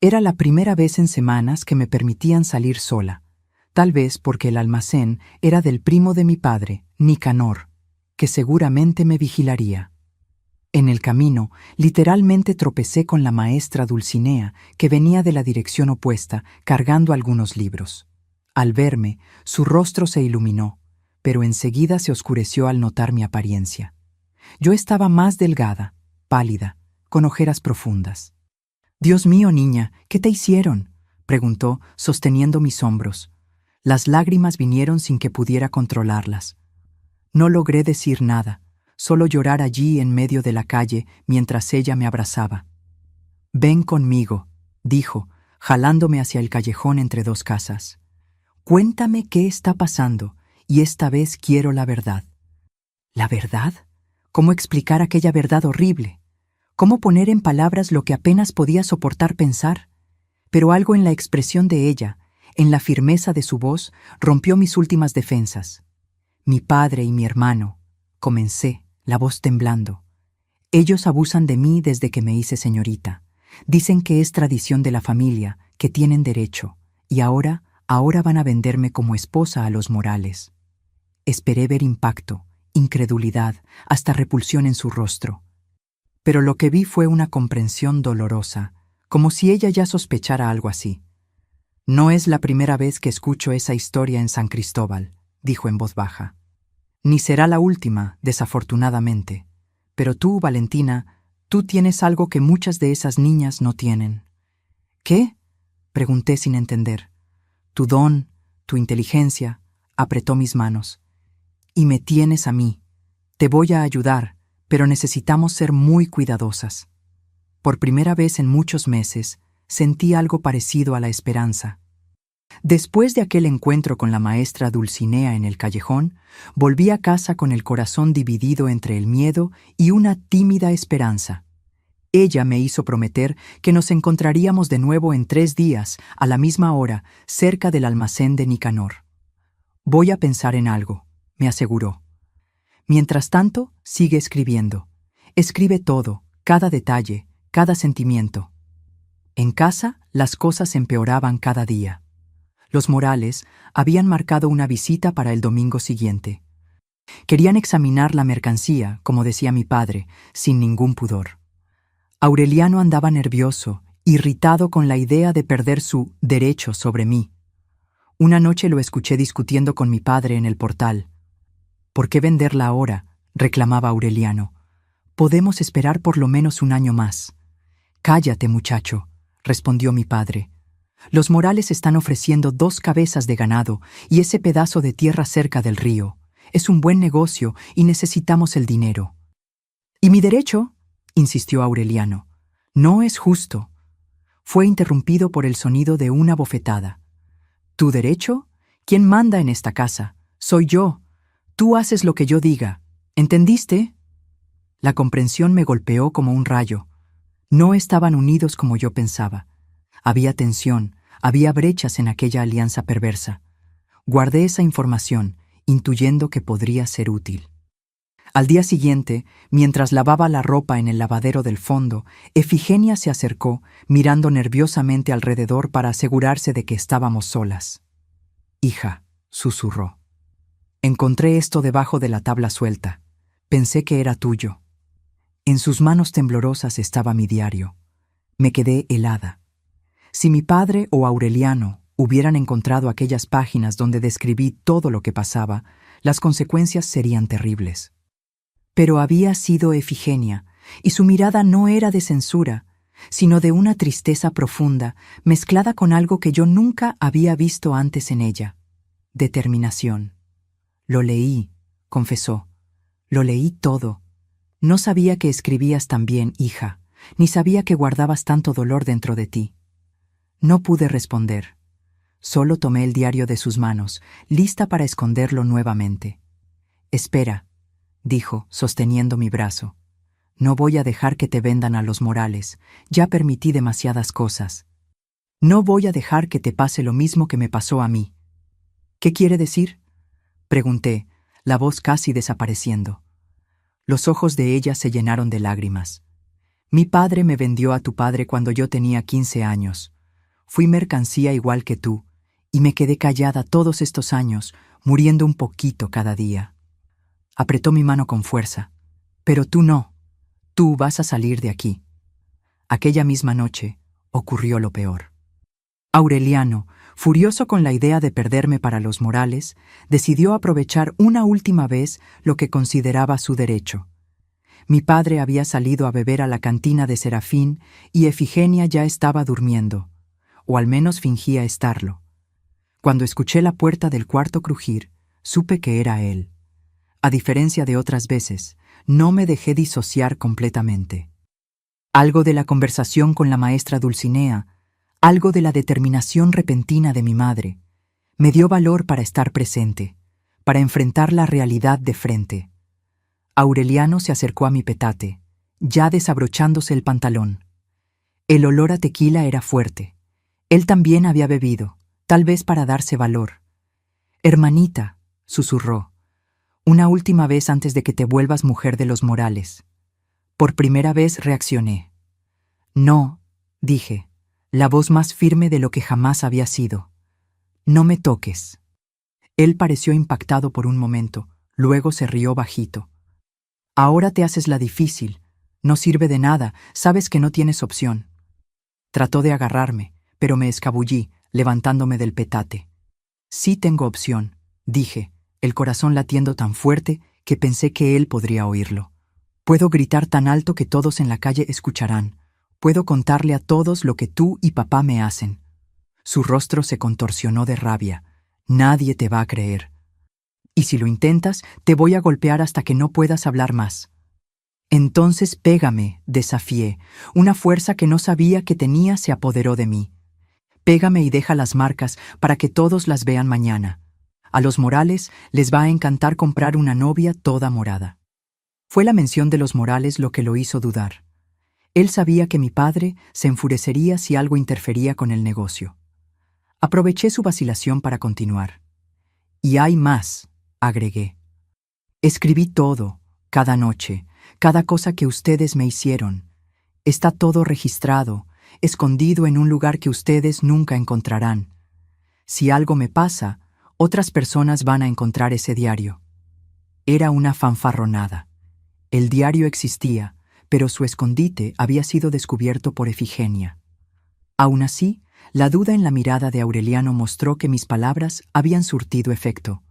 Era la primera vez en semanas que me permitían salir sola, tal vez porque el almacén era del primo de mi padre, Nicanor, que seguramente me vigilaría. En el camino, literalmente tropecé con la maestra Dulcinea, que venía de la dirección opuesta, cargando algunos libros. Al verme, su rostro se iluminó, pero enseguida se oscureció al notar mi apariencia. Yo estaba más delgada, pálida, con ojeras profundas. «Dios mío, niña, ¿qué te hicieron?», preguntó, sosteniendo mis hombros. Las lágrimas vinieron sin que pudiera controlarlas. No logré decir nada, solo llorar allí en medio de la calle mientras ella me abrazaba. «Ven conmigo», dijo, jalándome hacia el callejón entre dos casas. «Cuéntame qué está pasando, y esta vez quiero la verdad». ¿La verdad? ¿Cómo explicar aquella verdad horrible? ¿Cómo poner en palabras lo que apenas podía soportar pensar? Pero algo en la expresión de ella, en la firmeza de su voz, rompió mis últimas defensas. «Mi padre y mi hermano», comencé, la voz temblando. «Ellos abusan de mí desde que me hice señorita. Dicen que es tradición de la familia, que tienen derecho, y ahora van a venderme como esposa a los Morales». Esperé ver impacto, incredulidad, hasta repulsión en su rostro. Pero lo que vi fue una comprensión dolorosa, como si ella ya sospechara algo así. «No es la primera vez que escucho esa historia en San Cristóbal», dijo en voz baja. «Ni será la última, desafortunadamente. Pero tú, Valentina, tú tienes algo que muchas de esas niñas no tienen». «¿Qué?», pregunté sin entender. «Tu don, tu inteligencia», apretó mis manos. «Y me tienes a mí. Te voy a ayudar, pero necesitamos ser muy cuidadosas». Por primera vez en muchos meses, sentí algo parecido a la esperanza. Después de aquel encuentro con la maestra Dulcinea en el callejón, volví a casa con el corazón dividido entre el miedo y una tímida esperanza. Ella me hizo prometer que nos encontraríamos de nuevo en 3 días, a la misma hora, cerca del almacén de Nicanor. «Voy a pensar en algo», me aseguró. «Mientras tanto, sigue escribiendo. Escribe todo, cada detalle, cada sentimiento». En casa, las cosas empeoraban cada día. Los Morales habían marcado una visita para el domingo siguiente. Querían examinar la mercancía, como decía mi padre, sin ningún pudor. Aureliano andaba nervioso, irritado con la idea de perder su derecho sobre mí. Una noche lo escuché discutiendo con mi padre en el portal. «¿Por qué venderla ahora?», reclamaba Aureliano. «Podemos esperar por lo menos 1 año más». «Cállate, muchacho», respondió mi padre. «Los Morales están ofreciendo 2 cabezas de ganado y ese pedazo de tierra cerca del río. Es un buen negocio y necesitamos el dinero». «¿Y mi derecho?», insistió Aureliano. «No es justo». Fue interrumpido por el sonido de una bofetada. «¿Tu derecho? ¿Quién manda en esta casa? Soy yo. Tú haces lo que yo diga. ¿Entendiste?». La comprensión me golpeó como un rayo. No estaban unidos como yo pensaba. Había tensión, había brechas en aquella alianza perversa. Guardé esa información, intuyendo que podría ser útil. Al día siguiente, mientras lavaba la ropa en el lavadero del fondo, Efigenia se acercó, mirando nerviosamente alrededor para asegurarse de que estábamos solas. «Hija», susurró. «Encontré esto debajo de la tabla suelta. Pensé que era tuyo». En sus manos temblorosas estaba mi diario. Me quedé helada. Si mi padre o Aureliano hubieran encontrado aquellas páginas donde describí todo lo que pasaba, las consecuencias serían terribles. Pero había sido Efigenia, y su mirada no era de censura, sino de una tristeza profunda, mezclada con algo que yo nunca había visto antes en ella: determinación. «Lo leí», confesó. «Lo leí todo. No sabía que escribías tan bien, hija, ni sabía que guardabas tanto dolor dentro de ti». No pude responder. Solo tomé el diario de sus manos, lista para esconderlo nuevamente. «Espera», dijo, sosteniendo mi brazo. «No voy a dejar que te vendan a los Morales. Ya permití demasiadas cosas. No voy a dejar que te pase lo mismo que me pasó a mí». «¿Qué quiere decir?», pregunté, la voz casi desapareciendo. Los ojos de ella se llenaron de lágrimas. «Mi padre me vendió a tu padre cuando yo tenía 15 años. Fui mercancía igual que tú, y me quedé callada todos estos años, muriendo un poquito cada día». Apretó mi mano con fuerza. «Pero tú no. Tú vas a salir de aquí». Aquella misma noche ocurrió lo peor. Aureliano, furioso con la idea de perderme para los Morales, decidió aprovechar una última vez lo que consideraba su derecho. Mi padre había salido a beber a la cantina de Serafín y Efigenia ya estaba durmiendo, o al menos fingía estarlo. Cuando escuché la puerta del cuarto crujir, supe que era él. A diferencia de otras veces, no me dejé disociar completamente. Algo de la conversación con la maestra Dulcinea, algo de la determinación repentina de mi madre, me dio valor para estar presente, para enfrentar la realidad de frente. Aureliano se acercó a mi petate, ya desabrochándose el pantalón. El olor a tequila era fuerte. Él también había bebido, tal vez para darse valor. «Hermanita», susurró, «una última vez antes de que te vuelvas mujer de los Morales». Por primera vez reaccioné. «No», dije, la voz más firme de lo que jamás había sido. «No me toques». Él pareció impactado por un momento, luego se rió bajito. «Ahora te haces la difícil. No sirve de nada, sabes que no tienes opción». Trató de agarrarme, pero me escabullí, levantándome del petate. «Sí tengo opción», dije, el corazón latiendo tan fuerte que pensé que él podría oírlo. «Puedo gritar tan alto que todos en la calle escucharán. Puedo contarle a todos lo que tú y papá me hacen». Su rostro se contorsionó de rabia. «Nadie te va a creer. Y si lo intentas, te voy a golpear hasta que no puedas hablar más». «Entonces pégame», desafié. Una fuerza que no sabía que tenía se apoderó de mí. «Pégame y deja las marcas para que todos las vean mañana. A los Morales les va a encantar comprar una novia toda morada». Fue la mención de los Morales lo que lo hizo dudar. Él sabía que mi padre se enfurecería si algo interfería con el negocio. Aproveché su vacilación para continuar. «Y hay más», agregué. «Escribí todo, cada noche, cada cosa que ustedes me hicieron. Está todo registrado, escondido en un lugar que ustedes nunca encontrarán. Si algo me pasa, otras personas van a encontrar ese diario». Era una fanfarronada. El diario existía, pero su escondite había sido descubierto por Efigenia. Aún así, la duda en la mirada de Aureliano mostró que mis palabras habían surtido efecto.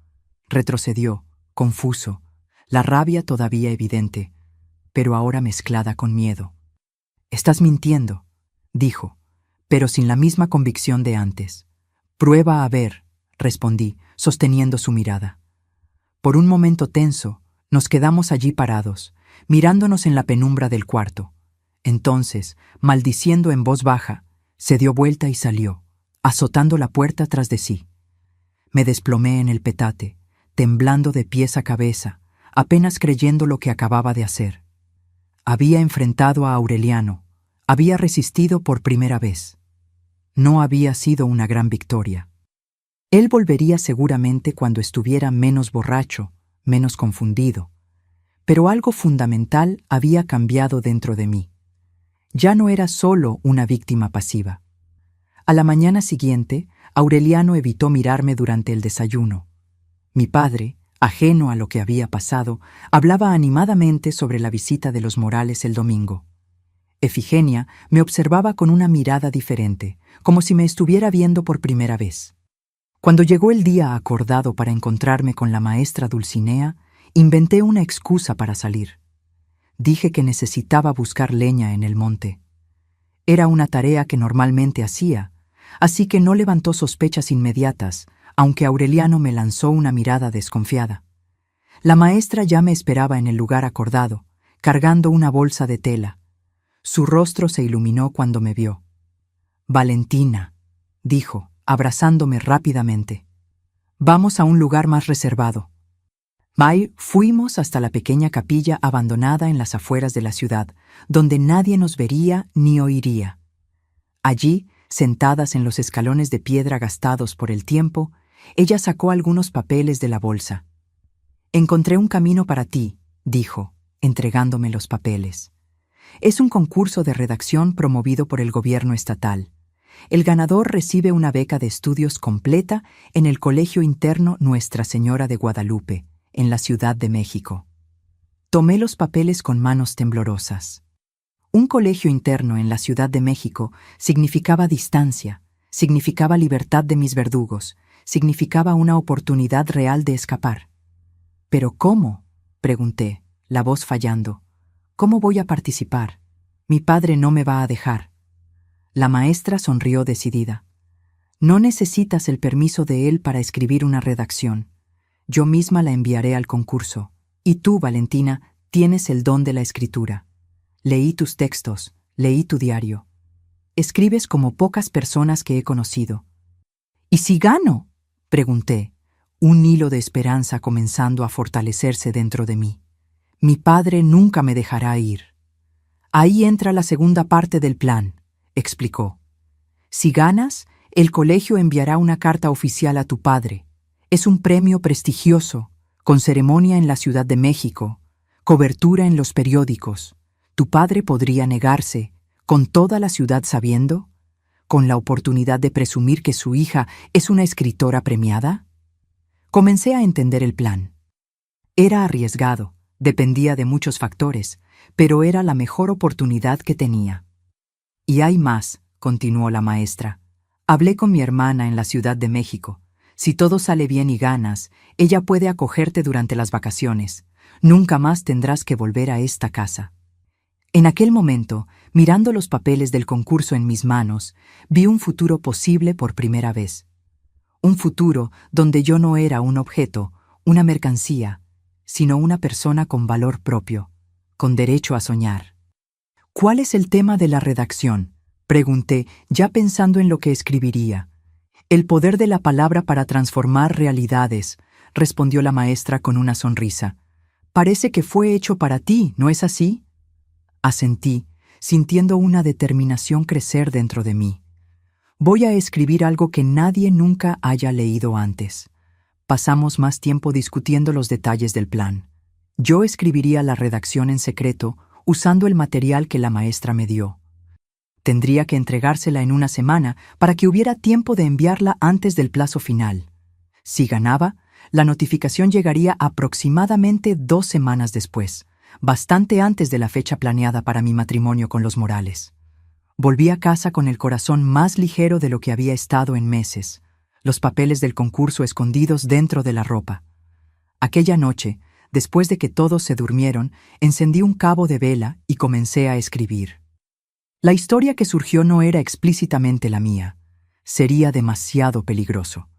Retrocedió, confuso, la rabia todavía evidente, pero ahora mezclada con miedo. «Estás mintiendo», dijo, pero sin la misma convicción de antes. «Prueba a ver», respondí, sosteniendo su mirada. Por un momento tenso, nos quedamos allí parados, mirándonos en la penumbra del cuarto. Entonces, maldiciendo en voz baja, se dio vuelta y salió, azotando la puerta tras de sí. Me desplomé en el petate, temblando de pies a cabeza, apenas creyendo lo que acababa de hacer. Había enfrentado a Aureliano, había resistido por primera vez. No había sido una gran victoria. Él volvería seguramente cuando estuviera menos borracho, menos confundido. Pero algo fundamental había cambiado dentro de mí. Ya no era solo una víctima pasiva. A la mañana siguiente, Aureliano evitó mirarme durante el desayuno. Mi padre, ajeno a lo que había pasado, hablaba animadamente sobre la visita de los Morales el domingo. Efigenia me observaba con una mirada diferente, como si me estuviera viendo por primera vez. Cuando llegó el día acordado para encontrarme con la maestra Dulcinea, inventé una excusa para salir. Dije que necesitaba buscar leña en el monte. Era una tarea que normalmente hacía, así que no levantó sospechas inmediatas, aunque Aureliano me lanzó una mirada desconfiada. La maestra ya me esperaba en el lugar acordado, cargando una bolsa de tela. Su rostro se iluminó cuando me vio. «Valentina», dijo, abrazándome rápidamente. «Vamos a un lugar más reservado». Fuimos hasta la pequeña capilla abandonada en las afueras de la ciudad, donde nadie nos vería ni oiría. Allí, sentadas en los escalones de piedra gastados por el tiempo, ella sacó algunos papeles de la bolsa. «Encontré un camino para ti», dijo, entregándome los papeles. «Es un concurso de redacción promovido por el gobierno estatal. El ganador recibe una beca de estudios completa en el Colegio Interno Nuestra Señora de Guadalupe, en la Ciudad de México». Tomé los papeles con manos temblorosas. Un colegio interno en la Ciudad de México significaba distancia, Significaba libertad de mis verdugos, significaba una oportunidad real de escapar. ¿Pero cómo?, pregunté, la voz fallando. ¿Cómo voy a participar? Mi padre no me va a dejar. La maestra sonrió decidida. No necesitas el permiso de él para escribir una redacción. Yo misma la enviaré al concurso. Y tú, Valentina, tienes el don de la escritura. Leí tus textos, leí tu diario. Escribes como pocas personas que he conocido. ¿Y si gano?, pregunté, un hilo de esperanza comenzando a fortalecerse dentro de mí. Mi padre nunca me dejará ir. Ahí entra la segunda parte del plan, explicó. Si ganas, el colegio enviará una carta oficial a tu padre. Es un premio prestigioso, con ceremonia en la Ciudad de México, cobertura en los periódicos. Tu padre podría negarse, con toda la ciudad sabiendo, con la oportunidad de presumir que su hija es una escritora premiada. Comencé a entender el plan. Era arriesgado, dependía de muchos factores, pero era la mejor oportunidad que tenía. Y hay más, continuó la maestra. Hablé con mi hermana en la Ciudad de México. Si todo sale bien y ganas, ella puede acogerte durante las vacaciones. Nunca más tendrás que volver a esta casa. En aquel momento, mirando los papeles del concurso en mis manos, vi un futuro posible por primera vez. Un futuro donde yo no era un objeto, una mercancía, sino una persona con valor propio, con derecho a soñar. ¿Cuál es el tema de la redacción?, pregunté, ya pensando en lo que escribiría. El poder de la palabra para transformar realidades, respondió la maestra con una sonrisa. Parece que fue hecho para ti, ¿no es así? Asentí, sintiendo una determinación crecer dentro de mí. Voy a escribir algo que nadie nunca haya leído antes. Pasamos más tiempo discutiendo los detalles del plan. Yo escribiría la redacción en secreto, usando el material que la maestra me dio. Tendría que entregársela en una semana para que hubiera tiempo de enviarla antes del plazo final. Si ganaba, la notificación llegaría aproximadamente 2 semanas después, bastante antes de la fecha planeada para mi matrimonio con los Morales. Volví a casa con el corazón más ligero de lo que había estado en meses, los papeles del concurso escondidos dentro de la ropa. Aquella noche, después de que todos se durmieron, encendí un cabo de vela y comencé a escribir. La historia que surgió no era explícitamente la mía. Sería demasiado peligroso.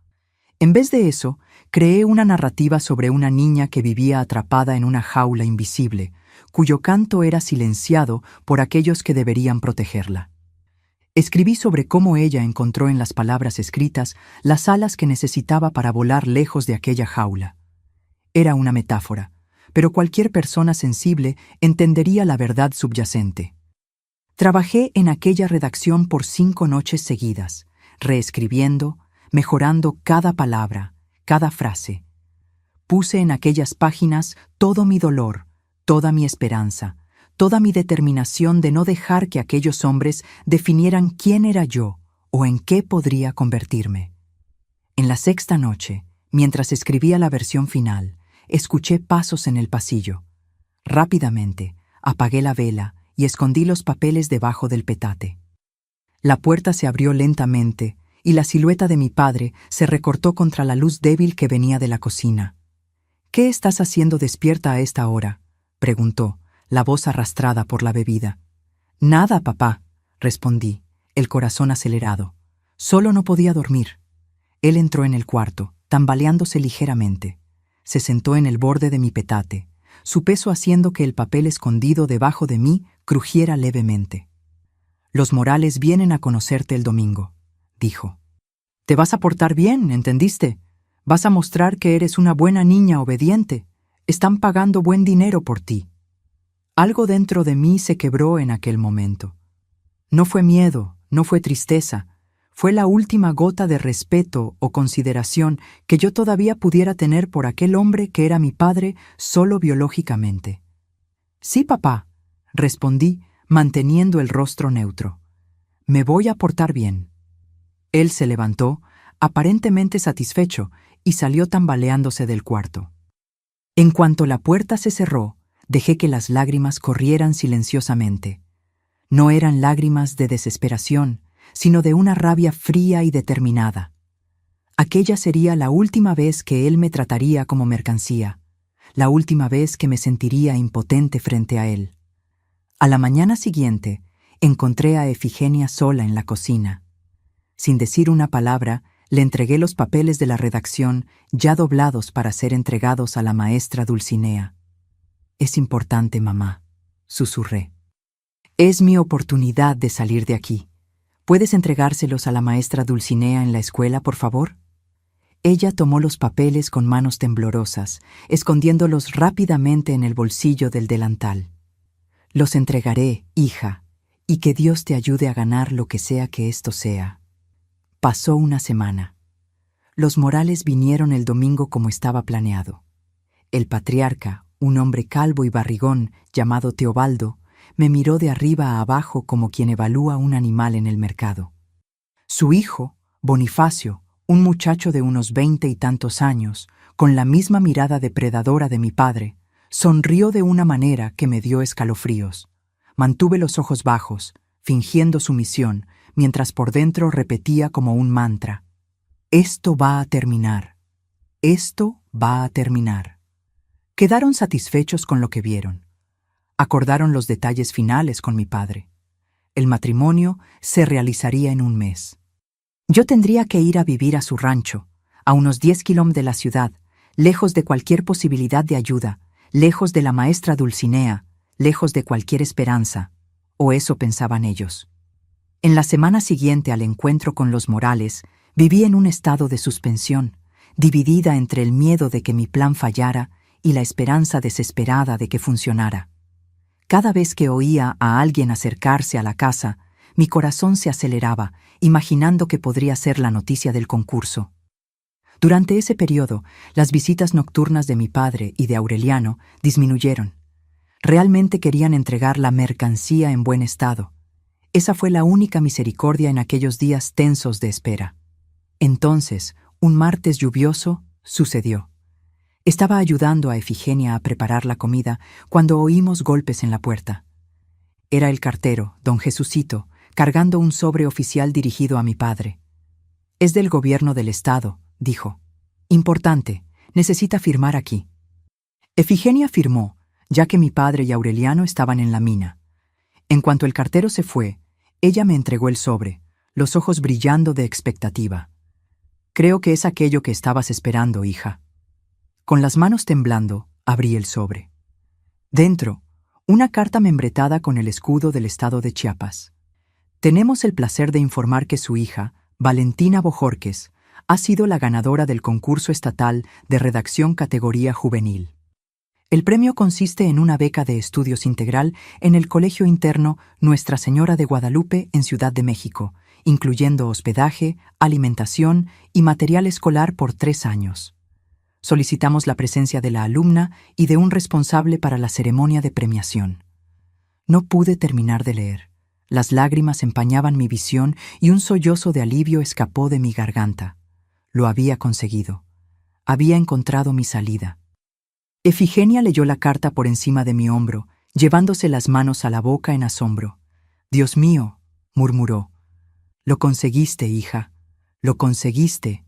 En vez de eso, creé una narrativa sobre una niña que vivía atrapada en una jaula invisible, cuyo canto era silenciado por aquellos que deberían protegerla. Escribí sobre cómo ella encontró en las palabras escritas las alas que necesitaba para volar lejos de aquella jaula. Era una metáfora, pero cualquier persona sensible entendería la verdad subyacente. Trabajé en aquella redacción por 5 noches seguidas, reescribiendo, mejorando cada palabra, cada frase. Puse en aquellas páginas todo mi dolor, toda mi esperanza, toda mi determinación de no dejar que aquellos hombres definieran quién era yo o en qué podría convertirme. En la 6ª noche, mientras escribía la versión final, escuché pasos en el pasillo. Rápidamente, apagué la vela y escondí los papeles debajo del petate. La puerta se abrió lentamente y la silueta de mi padre se recortó contra la luz débil que venía de la cocina. «¿Qué estás haciendo despierta a esta hora?», preguntó, la voz arrastrada por la bebida. «Nada, papá», respondí, el corazón acelerado. Solo no podía dormir. Él entró en el cuarto, tambaleándose ligeramente. Se sentó en el borde de mi petate, su peso haciendo que el papel escondido debajo de mí crujiera levemente. «Los Morales vienen a conocerte el domingo», dijo. «Te vas a portar bien, ¿entendiste? Vas a mostrar que eres una buena niña obediente. Están pagando buen dinero por ti». Algo dentro de mí se quebró en aquel momento. No fue miedo, no fue tristeza, fue la última gota de respeto o consideración que yo todavía pudiera tener por aquel hombre que era mi padre solo biológicamente. «Sí, papá», respondí, manteniendo el rostro neutro. «Me voy a portar bien». Él se levantó, aparentemente satisfecho, y salió tambaleándose del cuarto. En cuanto la puerta se cerró, dejé que las lágrimas corrieran silenciosamente. No eran lágrimas de desesperación, sino de una rabia fría y determinada. Aquella sería la última vez que él me trataría como mercancía, la última vez que me sentiría impotente frente a él. A la mañana siguiente, encontré a Efigenia sola en la cocina. Sin decir una palabra, le entregué los papeles de la redacción ya doblados para ser entregados a la maestra Dulcinea. «Es importante, mamá», susurré. «Es mi oportunidad de salir de aquí. ¿Puedes entregárselos a la maestra Dulcinea en la escuela, por favor?» Ella tomó los papeles con manos temblorosas, escondiéndolos rápidamente en el bolsillo del delantal. «Los entregaré, hija, y que Dios te ayude a ganar lo que sea que esto sea». Pasó una semana. Los Morales vinieron el domingo como estaba planeado. El patriarca, un hombre calvo y barrigón llamado Teobaldo, me miró de arriba a abajo como quien evalúa un animal en el mercado. Su hijo, Bonifacio, un muchacho de unos 20 y tantos años, con la misma mirada depredadora de mi padre, sonrió de una manera que me dio escalofríos. Mantuve los ojos bajos, fingiendo sumisión, mientras por dentro repetía como un mantra: «Esto va a terminar. Esto va a terminar». Quedaron satisfechos con lo que vieron. Acordaron los detalles finales con mi padre. El matrimonio se realizaría en un mes. Yo tendría que ir a vivir a su rancho, a unos 10 kilómetros de la ciudad, lejos de cualquier posibilidad de ayuda, lejos de la maestra Dulcinea, lejos de cualquier esperanza, o eso pensaban ellos. En la semana siguiente al encuentro con los Morales, viví en un estado de suspensión, dividida entre el miedo de que mi plan fallara y la esperanza desesperada de que funcionara. Cada vez que oía a alguien acercarse a la casa, mi corazón se aceleraba, imaginando que podría ser la noticia del concurso. Durante ese periodo, las visitas nocturnas de mi padre y de Aureliano disminuyeron. Realmente querían entregar la mercancía en buen estado. Esa fue la única misericordia en aquellos días tensos de espera. Entonces, un martes lluvioso, sucedió. Estaba ayudando a Efigenia a preparar la comida cuando oímos golpes en la puerta. Era el cartero, don Jesucito, cargando un sobre oficial dirigido a mi padre. «Es del gobierno del estado», dijo. «Importante, necesita firmar aquí». Efigenia firmó, ya que mi padre y Aureliano estaban en la mina. En cuanto el cartero se fue, ella me entregó el sobre, los ojos brillando de expectativa. «Creo que es aquello que estabas esperando, hija». Con las manos temblando, abrí el sobre. Dentro, una carta membretada con el escudo del estado de Chiapas. «Tenemos el placer de informar que su hija, Valentina Bojorquez, ha sido la ganadora del concurso estatal de redacción categoría juvenil. El premio consiste en una beca de estudios integral en el Colegio Interno Nuestra Señora de Guadalupe en Ciudad de México, incluyendo hospedaje, alimentación y material escolar por 3 años. Solicitamos la presencia de la alumna y de un responsable para la ceremonia de premiación». No pude terminar de leer. Las lágrimas empañaban mi visión y un sollozo de alivio escapó de mi garganta. Lo había conseguido. Había encontrado mi salida. Efigenia leyó la carta por encima de mi hombro, llevándose las manos a la boca en asombro. «Dios mío», murmuró. «Lo conseguiste, hija. Lo conseguiste».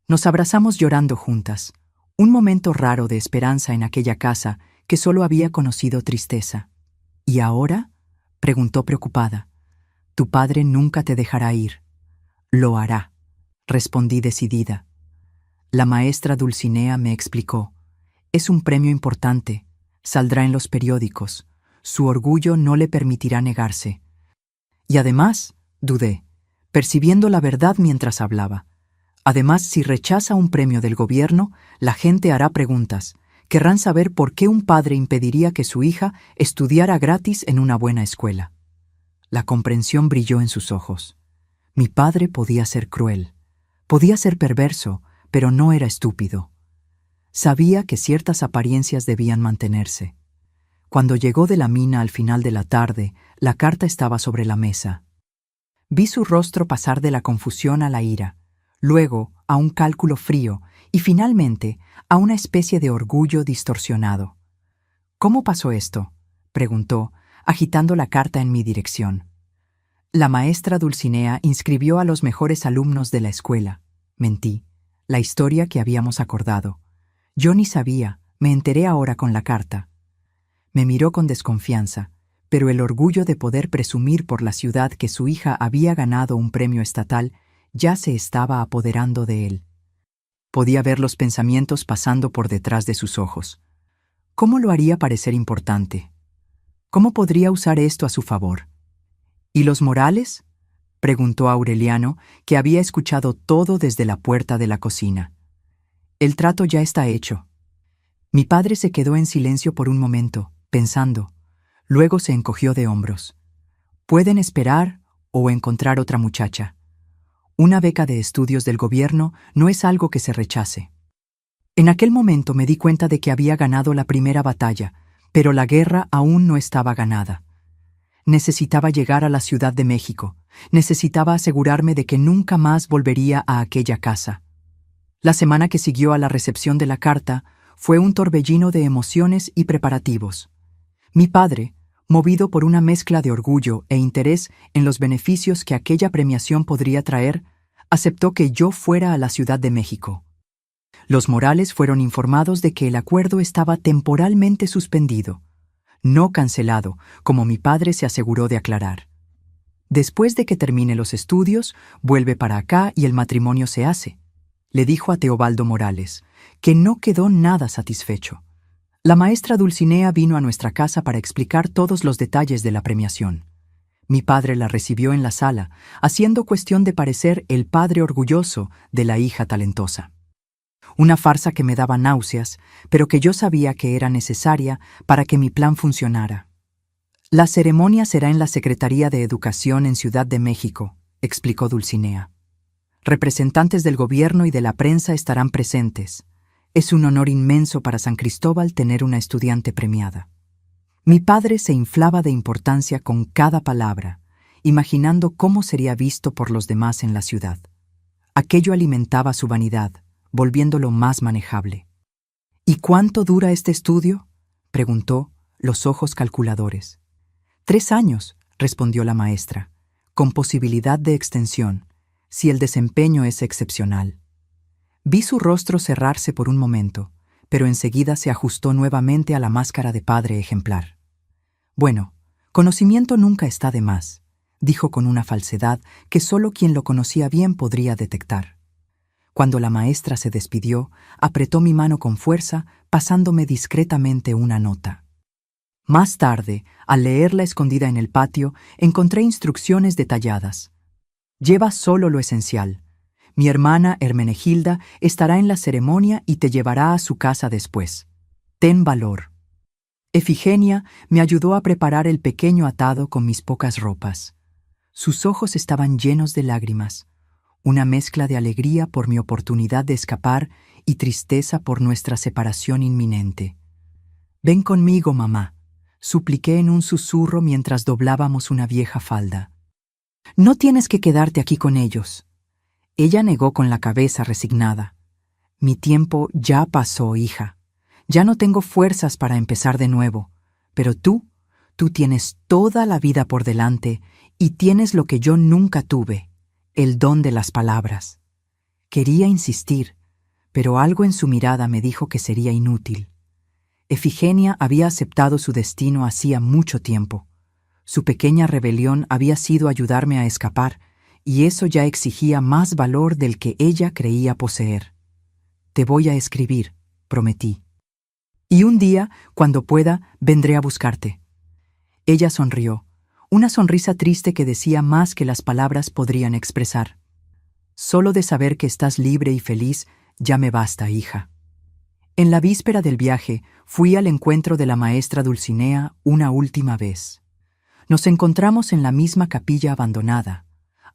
Nos abrazamos llorando juntas. Un momento raro de esperanza en aquella casa que solo había conocido tristeza. «¿Y ahora?», preguntó preocupada. «Tu padre nunca te dejará ir». «Lo hará», respondí decidida. La maestra Dulcinea me explicó. «Es un premio importante. Saldrá en los periódicos. Su orgullo no le permitirá negarse». Y además, dudé, percibiendo la verdad mientras hablaba. Además, si rechaza un premio del gobierno, la gente hará preguntas. Querrán saber por qué un padre impediría que su hija estudiara gratis en una buena escuela. La comprensión brilló en sus ojos. Mi padre podía ser cruel, podía ser perverso, pero no era estúpido. Sabía que ciertas apariencias debían mantenerse. Cuando llegó de la mina al final de la tarde, la carta estaba sobre la mesa. Vi su rostro pasar de la confusión a la ira, luego a un cálculo frío y finalmente a una especie de orgullo distorsionado. «¿Cómo pasó esto?», preguntó, agitando la carta en mi dirección. La maestra Dulcinea inscribió a los mejores alumnos de la escuela. Mentí. La historia que habíamos acordado. Yo ni sabía, me enteré ahora con la carta. Me miró con desconfianza, pero el orgullo de poder presumir por la ciudad que su hija había ganado un premio estatal ya se estaba apoderando de él. Podía ver los pensamientos pasando por detrás de sus ojos. ¿Cómo lo haría parecer importante? ¿Cómo podría usar esto a su favor? ¿Y los Morales?, preguntó Aureliano, que había escuchado todo desde la puerta de la cocina. El trato ya está hecho. Mi padre se quedó en silencio por un momento, pensando. Luego se encogió de hombros. Pueden esperar o encontrar otra muchacha. Una beca de estudios del gobierno no es algo que se rechace. En aquel momento me di cuenta de que había ganado la primera batalla, pero la guerra aún no estaba ganada. Necesitaba llegar a la Ciudad de México. Necesitaba asegurarme de que nunca más volvería a aquella casa. La semana que siguió a la recepción de la carta fue un torbellino de emociones y preparativos. Mi padre, movido por una mezcla de orgullo e interés en los beneficios que aquella premiación podría traer, aceptó que yo fuera a la Ciudad de México. Los Morales fueron informados de que el acuerdo estaba temporalmente suspendido, no cancelado, como mi padre se aseguró de aclarar. Después de que termine los estudios, vuelve para acá y el matrimonio se hace, le dijo a Teobaldo Morales, que no quedó nada satisfecho. La maestra Dulcinea vino a nuestra casa para explicar todos los detalles de la premiación. Mi padre la recibió en la sala, haciendo cuestión de parecer el padre orgulloso de la hija talentosa. Una farsa que me daba náuseas, pero que yo sabía que era necesaria para que mi plan funcionara. La ceremonia será en la Secretaría de Educación en Ciudad de México, explicó Dulcinea. Representantes del gobierno y de la prensa estarán presentes. Es un honor inmenso para San Cristóbal tener una estudiante premiada. Mi padre se inflaba de importancia con cada palabra, imaginando cómo sería visto por los demás en la ciudad. Aquello alimentaba su vanidad, volviéndolo más manejable. ¿Y cuánto dura este estudio?, preguntó, los ojos calculadores. 3 años, respondió la maestra, con posibilidad de extensión, si el desempeño es excepcional. Vi su rostro cerrarse por un momento, pero enseguida se ajustó nuevamente a la máscara de padre ejemplar. Bueno, conocimiento nunca está de más, dijo con una falsedad que solo quien lo conocía bien podría detectar. Cuando la maestra se despidió, apretó mi mano con fuerza, pasándome discretamente una nota. Más tarde, al leerla escondida en el patio, encontré instrucciones detalladas. Lleva solo lo esencial. Mi hermana Hermenegilda estará en la ceremonia y te llevará a su casa después. Ten valor. Efigenia me ayudó a preparar el pequeño atado con mis pocas ropas. Sus ojos estaban llenos de lágrimas. Una mezcla de alegría por mi oportunidad de escapar y tristeza por nuestra separación inminente. «Ven conmigo, mamá», supliqué en un susurro mientras doblábamos una vieja falda. «No tienes que quedarte aquí con ellos». Ella negó con la cabeza resignada. «Mi tiempo ya pasó, hija. Ya no tengo fuerzas para empezar de nuevo. Pero tú tienes toda la vida por delante y tienes lo que yo nunca tuve. El don de las palabras». Quería insistir, pero algo en su mirada me dijo que sería inútil. Efigenia había aceptado su destino hacía mucho tiempo. Su pequeña rebelión había sido ayudarme a escapar, y eso ya exigía más valor del que ella creía poseer. «Te voy a escribir», prometí. «Y un día, cuando pueda, vendré a buscarte». Ella sonrió. Una sonrisa triste que decía más que las palabras podrían expresar. «Solo de saber que estás libre y feliz ya me basta, hija». En la víspera del viaje, fui al encuentro de la maestra Dulcinea una última vez. Nos encontramos en la misma capilla abandonada,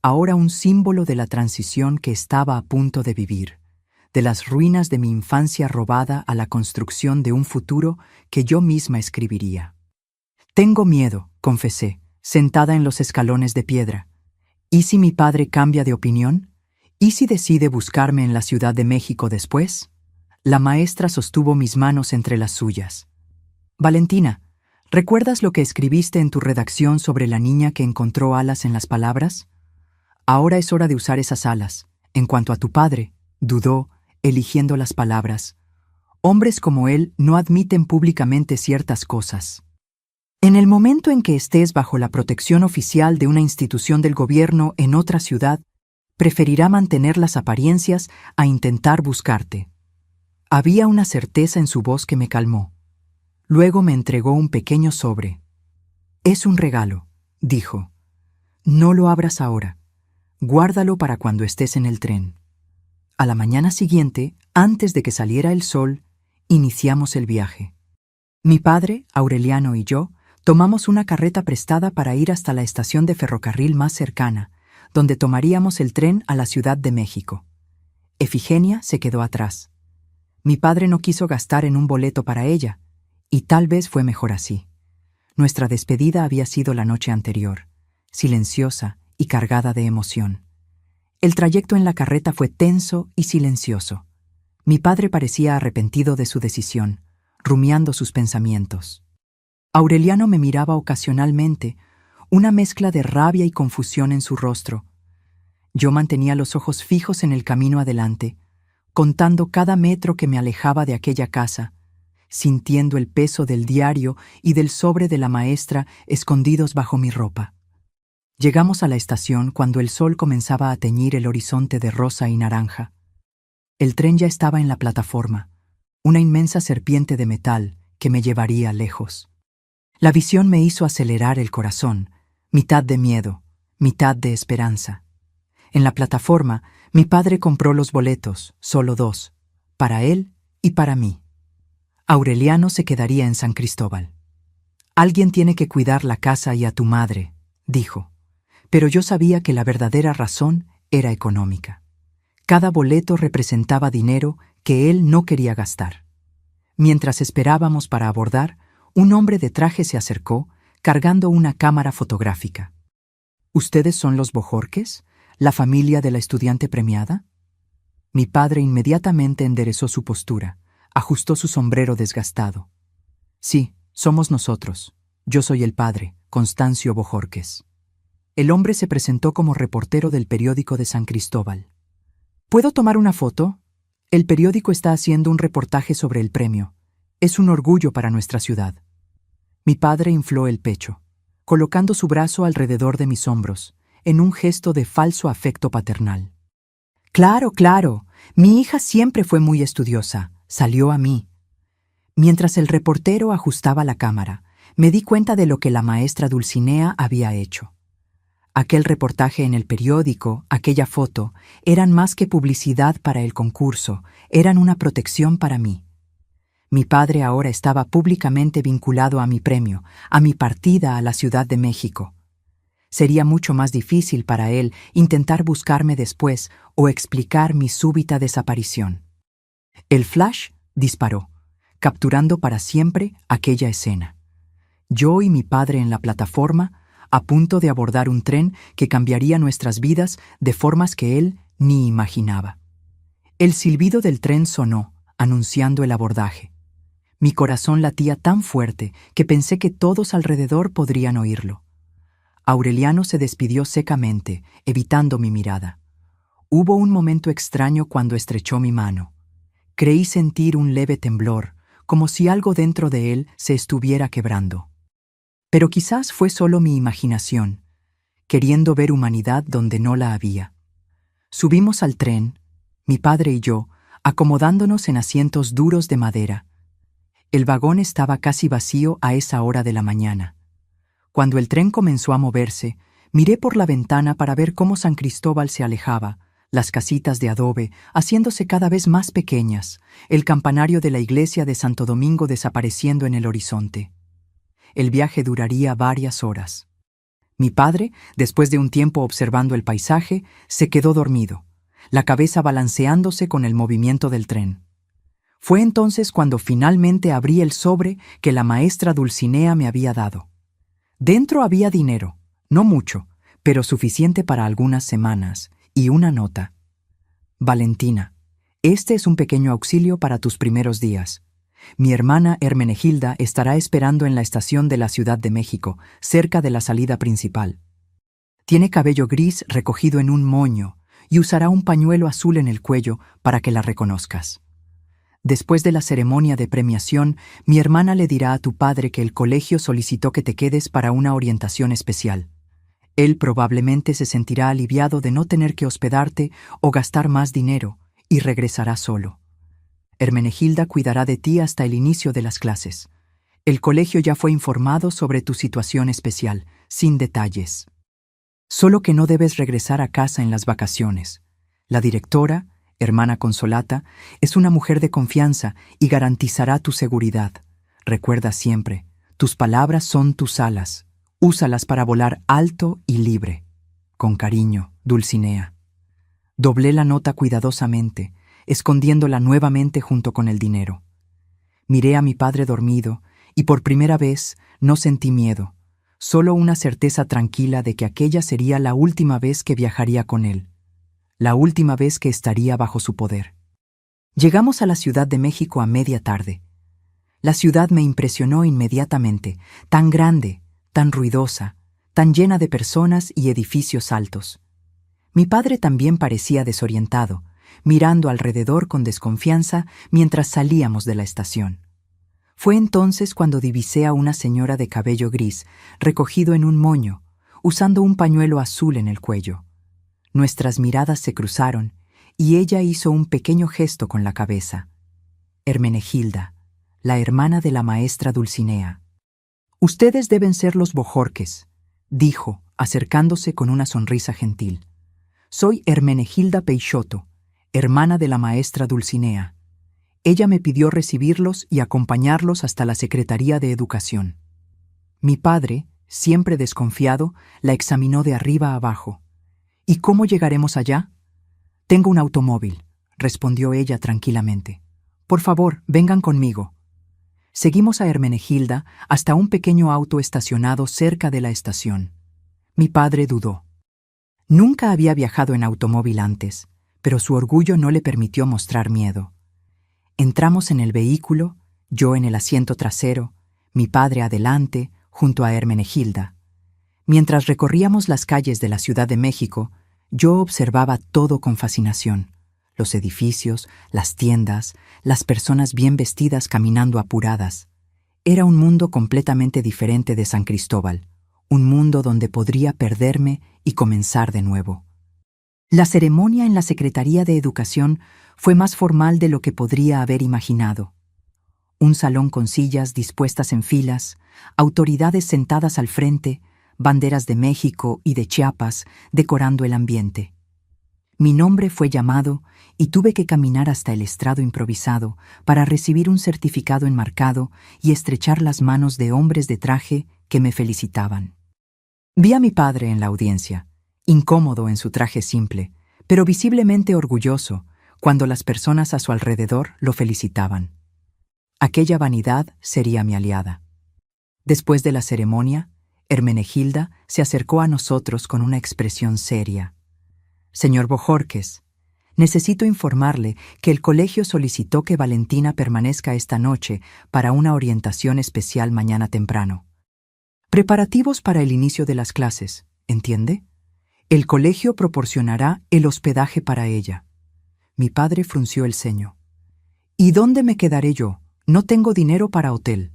ahora un símbolo de la transición que estaba a punto de vivir, de las ruinas de mi infancia robada a la construcción de un futuro que yo misma escribiría. «Tengo miedo», confesé, sentada en los escalones de piedra. ¿Y si mi padre cambia de opinión? ¿Y si decide buscarme en la Ciudad de México después? La maestra sostuvo mis manos entre las suyas. «Valentina, ¿Recuerdas lo que escribiste en tu redacción sobre la niña que encontró alas en las palabras? Ahora es hora de usar esas alas. En cuanto a tu padre, dudó, eligiendo las palabras. Hombres como él no admiten públicamente ciertas cosas. En el momento en que estés bajo la protección oficial de una institución del gobierno en otra ciudad, preferirá mantener las apariencias a intentar buscarte. Había una certeza en su voz que me calmó. Luego me entregó un pequeño sobre. Es un regalo, dijo. No lo abras ahora. Guárdalo para cuando estés en el tren. A la mañana siguiente, antes de que saliera el sol, iniciamos el viaje. Mi padre, Aureliano y yo tomamos una carreta prestada para ir hasta la estación de ferrocarril más cercana, donde tomaríamos el tren a la Ciudad de México. Efigenia se quedó atrás. Mi padre no quiso gastar en un boleto para ella, y tal vez fue mejor así. Nuestra despedida había sido la noche anterior, silenciosa y cargada de emoción. El trayecto en la carreta fue tenso y silencioso. Mi padre parecía arrepentido de su decisión, rumiando sus pensamientos. Aureliano me miraba ocasionalmente, una mezcla de rabia y confusión en su rostro. Yo mantenía los ojos fijos en el camino adelante, contando cada metro que me alejaba de aquella casa, sintiendo el peso del diario y del sobre de la maestra escondidos bajo mi ropa. Llegamos a la estación cuando el sol comenzaba a teñir el horizonte de rosa y naranja. El tren ya estaba en la plataforma, una inmensa serpiente de metal que me llevaría lejos. La visión me hizo acelerar el corazón, mitad de miedo, mitad de esperanza. En la plataforma, mi padre compró los boletos, solo 2, para él y para mí. Aureliano se quedaría en San Cristóbal. Alguien tiene que cuidar la casa y a tu madre, dijo. Pero yo sabía que la verdadera razón era económica. Cada boleto representaba dinero que él no quería gastar. Mientras esperábamos para abordar, un hombre de traje se acercó, cargando una cámara fotográfica. ¿Ustedes son los Bojorques? ¿La familia de la estudiante premiada? Mi padre inmediatamente enderezó su postura, ajustó su sombrero desgastado. Sí, somos nosotros. Yo soy el padre, Constancio Bojorques. El hombre se presentó como reportero del periódico de San Cristóbal. ¿Puedo tomar una foto? El periódico está haciendo un reportaje sobre el premio. Es un orgullo para nuestra ciudad. Mi padre infló el pecho, colocando su brazo alrededor de mis hombros, en un gesto de falso afecto paternal. Claro, claro. Mi hija siempre fue muy estudiosa. Salió a mí. Mientras el reportero ajustaba la cámara, me di cuenta de lo que la maestra Dulcinea había hecho. Aquel reportaje en el periódico, aquella foto, eran más que publicidad para el concurso, eran una protección para mí. Mi padre ahora estaba públicamente vinculado a mi premio, a mi partida a la Ciudad de México. Sería mucho más difícil para él intentar buscarme después o explicar mi súbita desaparición. El flash disparó, capturando para siempre aquella escena. Yo y mi padre en la plataforma, a punto de abordar un tren que cambiaría nuestras vidas de formas que él ni imaginaba. El silbido del tren sonó, anunciando el abordaje. Mi corazón latía tan fuerte que pensé que todos alrededor podrían oírlo. Aureliano se despidió secamente, evitando mi mirada. Hubo un momento extraño cuando estrechó mi mano. Creí sentir un leve temblor, como si algo dentro de él se estuviera quebrando. Pero quizás fue solo mi imaginación, queriendo ver humanidad donde no la había. Subimos al tren, mi padre y yo, acomodándonos en asientos duros de madera. El vagón estaba casi vacío a esa hora de la mañana. Cuando el tren comenzó a moverse, miré por la ventana para ver cómo San Cristóbal se alejaba, las casitas de adobe haciéndose cada vez más pequeñas, el campanario de la iglesia de Santo Domingo desapareciendo en el horizonte. El viaje duraría varias horas. Mi padre, después de un tiempo observando el paisaje, se quedó dormido, la cabeza balanceándose con el movimiento del tren. Fue entonces cuando finalmente abrí el sobre que la maestra Dulcinea me había dado. Dentro había dinero, no mucho, pero suficiente para algunas semanas, y una nota. Valentina, este es un pequeño auxilio para tus primeros días. Mi hermana Hermenegilda estará esperando en la estación de la Ciudad de México, cerca de la salida principal. Tiene cabello gris recogido en un moño y usará un pañuelo azul en el cuello para que la reconozcas. Después de la ceremonia de premiación, mi hermana le dirá a tu padre que el colegio solicitó que te quedes para una orientación especial. Él probablemente se sentirá aliviado de no tener que hospedarte o gastar más dinero y regresará solo. Hermenegilda cuidará de ti hasta el inicio de las clases. El colegio ya fue informado sobre tu situación especial, sin detalles. Solo que no debes regresar a casa en las vacaciones. La directora, hermana Consolata, es una mujer de confianza y garantizará tu seguridad. Recuerda siempre, tus palabras son tus alas. Úsalas para volar alto y libre. Con cariño, Dulcinea. Doblé la nota cuidadosamente, escondiéndola nuevamente junto con el dinero. Miré a mi padre dormido y por primera vez no sentí miedo, solo una certeza tranquila de que aquella sería la última vez que viajaría con él, la última vez que estaría bajo su poder. Llegamos a la Ciudad de México a media tarde. La ciudad me impresionó inmediatamente, tan grande, tan ruidosa, tan llena de personas y edificios altos. Mi padre también parecía desorientado, mirando alrededor con desconfianza mientras salíamos de la estación. Fue entonces cuando divisé a una señora de cabello gris, recogido en un moño, usando un pañuelo azul en el cuello. Nuestras miradas se cruzaron y ella hizo un pequeño gesto con la cabeza. Hermenegilda, la hermana de la maestra Dulcinea. Ustedes deben ser los Bojorques, dijo, acercándose con una sonrisa gentil. Soy Hermenegilda Peixoto, hermana de la maestra Dulcinea. Ella me pidió recibirlos y acompañarlos hasta la Secretaría de Educación. Mi padre, siempre desconfiado, la examinó de arriba a abajo. ¿Y cómo llegaremos allá? Tengo un automóvil, respondió ella tranquilamente. Por favor, vengan conmigo. Seguimos a Hermenegilda hasta un pequeño auto estacionado cerca de la estación. Mi padre dudó. Nunca había viajado en automóvil antes, pero su orgullo no le permitió mostrar miedo. Entramos en el vehículo, yo en el asiento trasero, mi padre adelante, junto a Hermenegilda. Mientras recorríamos las calles de la Ciudad de México, yo observaba todo con fascinación. Los edificios, las tiendas, las personas bien vestidas caminando apuradas. Era un mundo completamente diferente de San Cristóbal, un mundo donde podría perderme y comenzar de nuevo. La ceremonia en la Secretaría de Educación fue más formal de lo que podría haber imaginado. Un salón con sillas dispuestas en filas, autoridades sentadas al frente, banderas de México y de Chiapas decorando el ambiente. Mi nombre fue llamado y tuve que caminar hasta el estrado improvisado para recibir un certificado enmarcado y estrechar las manos de hombres de traje que me felicitaban. Vi a mi padre en la audiencia, incómodo en su traje simple, pero visiblemente orgulloso cuando las personas a su alrededor lo felicitaban. Aquella vanidad sería mi aliada. Después de la ceremonia, Hermenegilda se acercó a nosotros con una expresión seria. Señor Bojorques, necesito informarle que el colegio solicitó que Valentina permanezca esta noche para una orientación especial mañana temprano. Preparativos para el inicio de las clases, ¿entiende? El colegio proporcionará el hospedaje para ella. Mi padre frunció el ceño. ¿Y dónde me quedaré yo? No tengo dinero para hotel.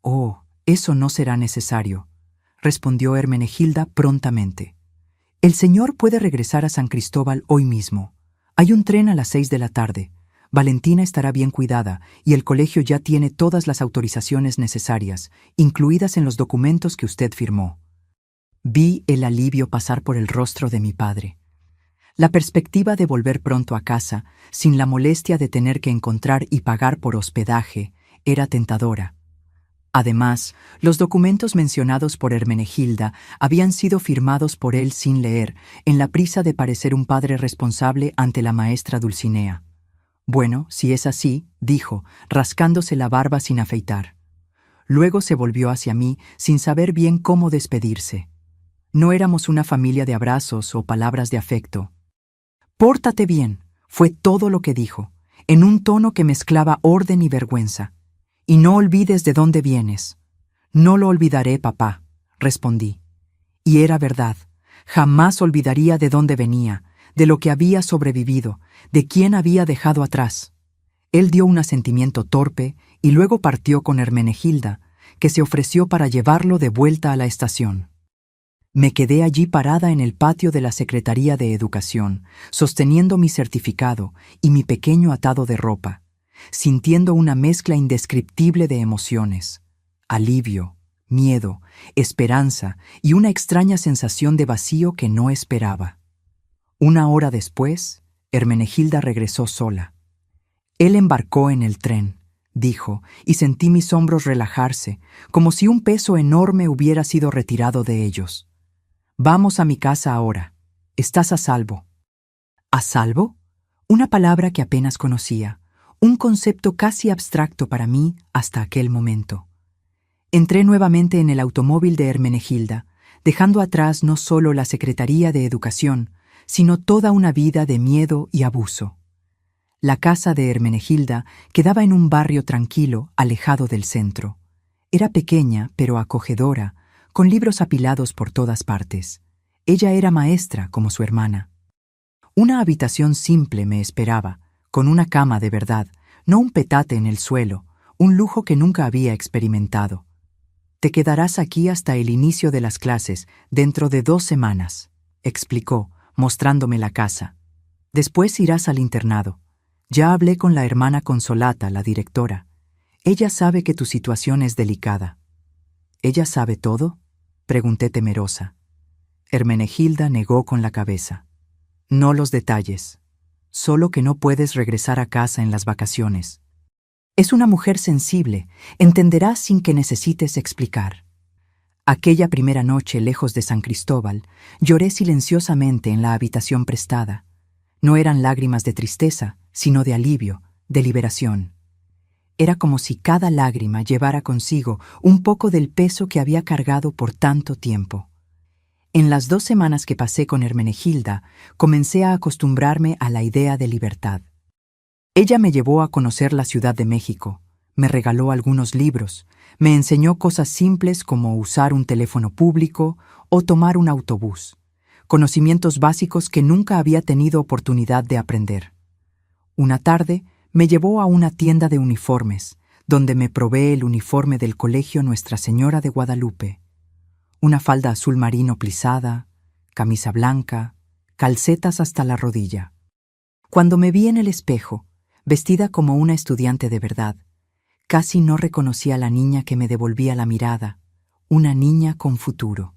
Oh, eso no será necesario, respondió Hermenegilda prontamente. El señor puede regresar a San Cristóbal hoy mismo. Hay un tren a las 6 de la tarde. Valentina estará bien cuidada y el colegio ya tiene todas las autorizaciones necesarias, incluidas en los documentos que usted firmó. Vi el alivio pasar por el rostro de mi padre. La perspectiva de volver pronto a casa, sin la molestia de tener que encontrar y pagar por hospedaje, era tentadora. Además, los documentos mencionados por Hermenegilda habían sido firmados por él sin leer, en la prisa de parecer un padre responsable ante la maestra Dulcinea. Bueno, si es así, dijo, rascándose la barba sin afeitar. Luego se volvió hacia mí, sin saber bien cómo despedirse. No éramos una familia de abrazos o palabras de afecto. «Pórtate bien», fue todo lo que dijo, en un tono que mezclaba orden y vergüenza. Y no olvides de dónde vienes. No lo olvidaré, papá, respondí. Y era verdad. Jamás olvidaría de dónde venía, de lo que había sobrevivido, de quién había dejado atrás. Él dio un asentimiento torpe y luego partió con Hermenegilda, que se ofreció para llevarlo de vuelta a la estación. Me quedé allí parada en el patio de la Secretaría de Educación, sosteniendo mi certificado y mi pequeño atado de ropa, sintiendo una mezcla indescriptible de emociones: alivio, miedo, esperanza y una extraña sensación de vacío que no esperaba. Una hora después, Hermenegilda regresó sola. Él embarcó en el tren, dijo, y sentí mis hombros relajarse, como si un peso enorme hubiera sido retirado de ellos. Vamos a mi casa ahora. Estás a salvo. ¿A salvo? Una palabra que apenas conocía, un concepto casi abstracto para mí hasta aquel momento. Entré nuevamente en el automóvil de Hermenegilda, dejando atrás no solo la Secretaría de Educación, sino toda una vida de miedo y abuso. La casa de Hermenegilda quedaba en un barrio tranquilo, alejado del centro. Era pequeña, pero acogedora, con libros apilados por todas partes. Ella era maestra, como su hermana. Una habitación simple me esperaba, con una cama de verdad, no un petate en el suelo, un lujo que nunca había experimentado. Te quedarás aquí hasta el inicio de las clases, dentro de 2 semanas, explicó, mostrándome la casa. Después irás al internado. Ya hablé con la hermana Consolata, la directora. Ella sabe que tu situación es delicada. ¿Ella sabe todo?, pregunté temerosa. Hermenegilda negó con la cabeza. No los detalles. Solo que no puedes regresar a casa en las vacaciones. Es una mujer sensible, entenderás sin que necesites explicar. Aquella primera noche, lejos de San Cristóbal, lloré silenciosamente en la habitación prestada. No eran lágrimas de tristeza, sino de alivio, de liberación. Era como si cada lágrima llevara consigo un poco del peso que había cargado por tanto tiempo. En las 2 semanas que pasé con Hermenegilda, comencé a acostumbrarme a la idea de libertad. Ella me llevó a conocer la Ciudad de México, me regaló algunos libros, me enseñó cosas simples como usar un teléfono público o tomar un autobús, conocimientos básicos que nunca había tenido oportunidad de aprender. Una tarde me llevó a una tienda de uniformes, donde me probé el uniforme del Colegio Nuestra Señora de Guadalupe. Una falda azul marino plisada, camisa blanca, calcetas hasta la rodilla. Cuando me vi en el espejo, vestida como una estudiante de verdad, casi no reconocí a la niña que me devolvía la mirada, una niña con futuro.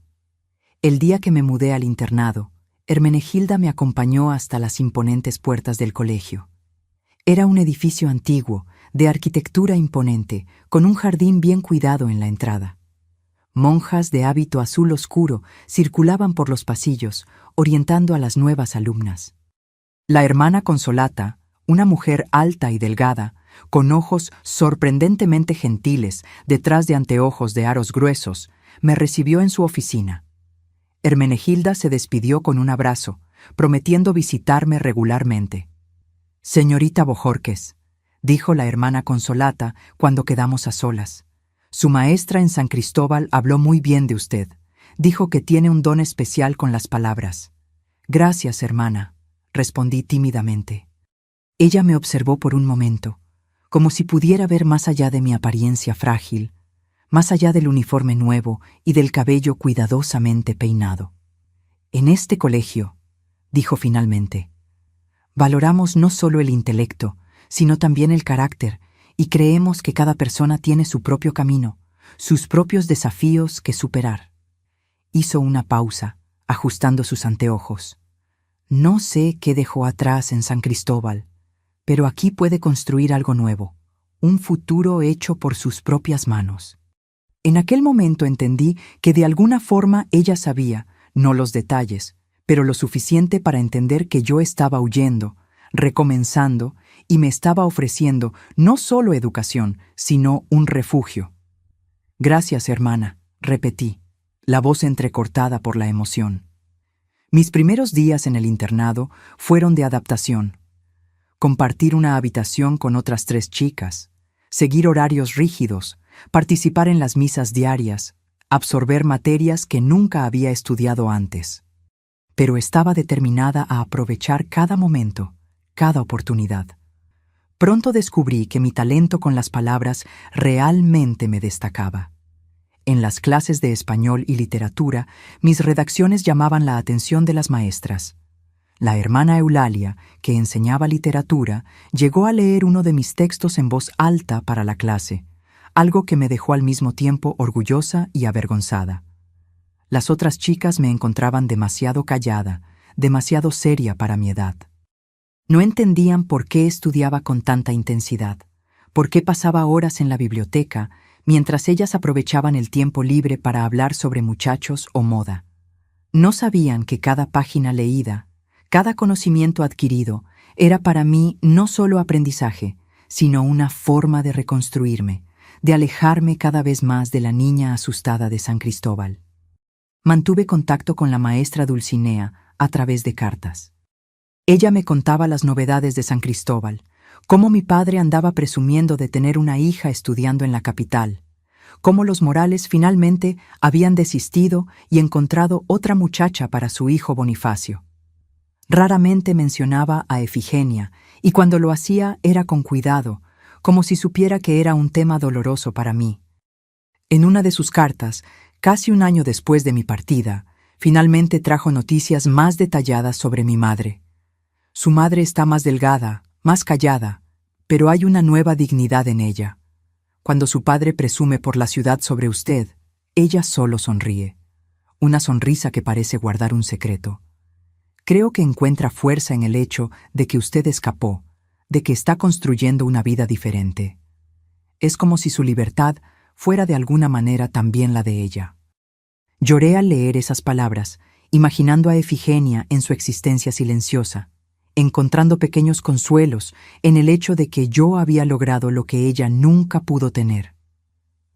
El día que me mudé al internado, Hermenegilda me acompañó hasta las imponentes puertas del colegio. Era un edificio antiguo, de arquitectura imponente, con un jardín bien cuidado en la entrada. Monjas de hábito azul oscuro circulaban por los pasillos, orientando a las nuevas alumnas. La hermana Consolata, una mujer alta y delgada, con ojos sorprendentemente gentiles detrás de anteojos de aros gruesos, me recibió en su oficina. Hermenegilda se despidió con un abrazo, prometiendo visitarme regularmente. «Señorita Bojorquez», dijo la hermana Consolata cuando quedamos a solas, «su maestra en San Cristóbal habló muy bien de usted. Dijo que tiene un don especial con las palabras». «Gracias, hermana», respondí tímidamente. Ella me observó por un momento, como si pudiera ver más allá de mi apariencia frágil, más allá del uniforme nuevo y del cabello cuidadosamente peinado. «En este colegio», dijo finalmente, «valoramos no solo el intelecto, sino también el carácter, y creemos que cada persona tiene su propio camino, sus propios desafíos que superar». Hizo una pausa, ajustando sus anteojos. «No sé qué dejó atrás en San Cristóbal, pero aquí puede construir algo nuevo, un futuro hecho por sus propias manos». En aquel momento entendí que de alguna forma ella sabía, no los detalles, pero lo suficiente para entender que yo estaba huyendo, recomenzando, y me estaba ofreciendo no solo educación, sino un refugio. «Gracias, hermana», repetí, la voz entrecortada por la emoción. Mis primeros días en el internado fueron de adaptación. Compartir una habitación con otras 3 chicas, seguir horarios rígidos, participar en las misas diarias, absorber materias que nunca había estudiado antes. Pero estaba determinada a aprovechar cada momento, cada oportunidad. Pronto descubrí que mi talento con las palabras realmente me destacaba. En las clases de español y literatura, mis redacciones llamaban la atención de las maestras. La hermana Eulalia, que enseñaba literatura, llegó a leer uno de mis textos en voz alta para la clase, algo que me dejó al mismo tiempo orgullosa y avergonzada. Las otras chicas me encontraban demasiado callada, demasiado seria para mi edad. No entendían por qué estudiaba con tanta intensidad, por qué pasaba horas en la biblioteca, mientras ellas aprovechaban el tiempo libre para hablar sobre muchachos o moda. No sabían que cada página leída, cada conocimiento adquirido, era para mí no solo aprendizaje, sino una forma de reconstruirme, de alejarme cada vez más de la niña asustada de San Cristóbal. Mantuve contacto con la maestra Dulcinea a través de cartas. Ella me contaba las novedades de San Cristóbal, cómo mi padre andaba presumiendo de tener una hija estudiando en la capital, cómo los Morales finalmente habían desistido y encontrado otra muchacha para su hijo Bonifacio. Raramente mencionaba a Efigenia, y cuando lo hacía era con cuidado, como si supiera que era un tema doloroso para mí. En una de sus cartas, casi un año después de mi partida, finalmente trajo noticias más detalladas sobre mi madre. Su madre está más delgada, más callada, pero hay una nueva dignidad en ella. Cuando su padre presume por la ciudad sobre usted, ella solo sonríe, una sonrisa que parece guardar un secreto. Creo que encuentra fuerza en el hecho de que usted escapó, de que está construyendo una vida diferente. Es como si su libertad fuera de alguna manera también la de ella. Lloré al leer esas palabras, imaginando a Efigenia en su existencia silenciosa, encontrando pequeños consuelos en el hecho de que yo había logrado lo que ella nunca pudo tener.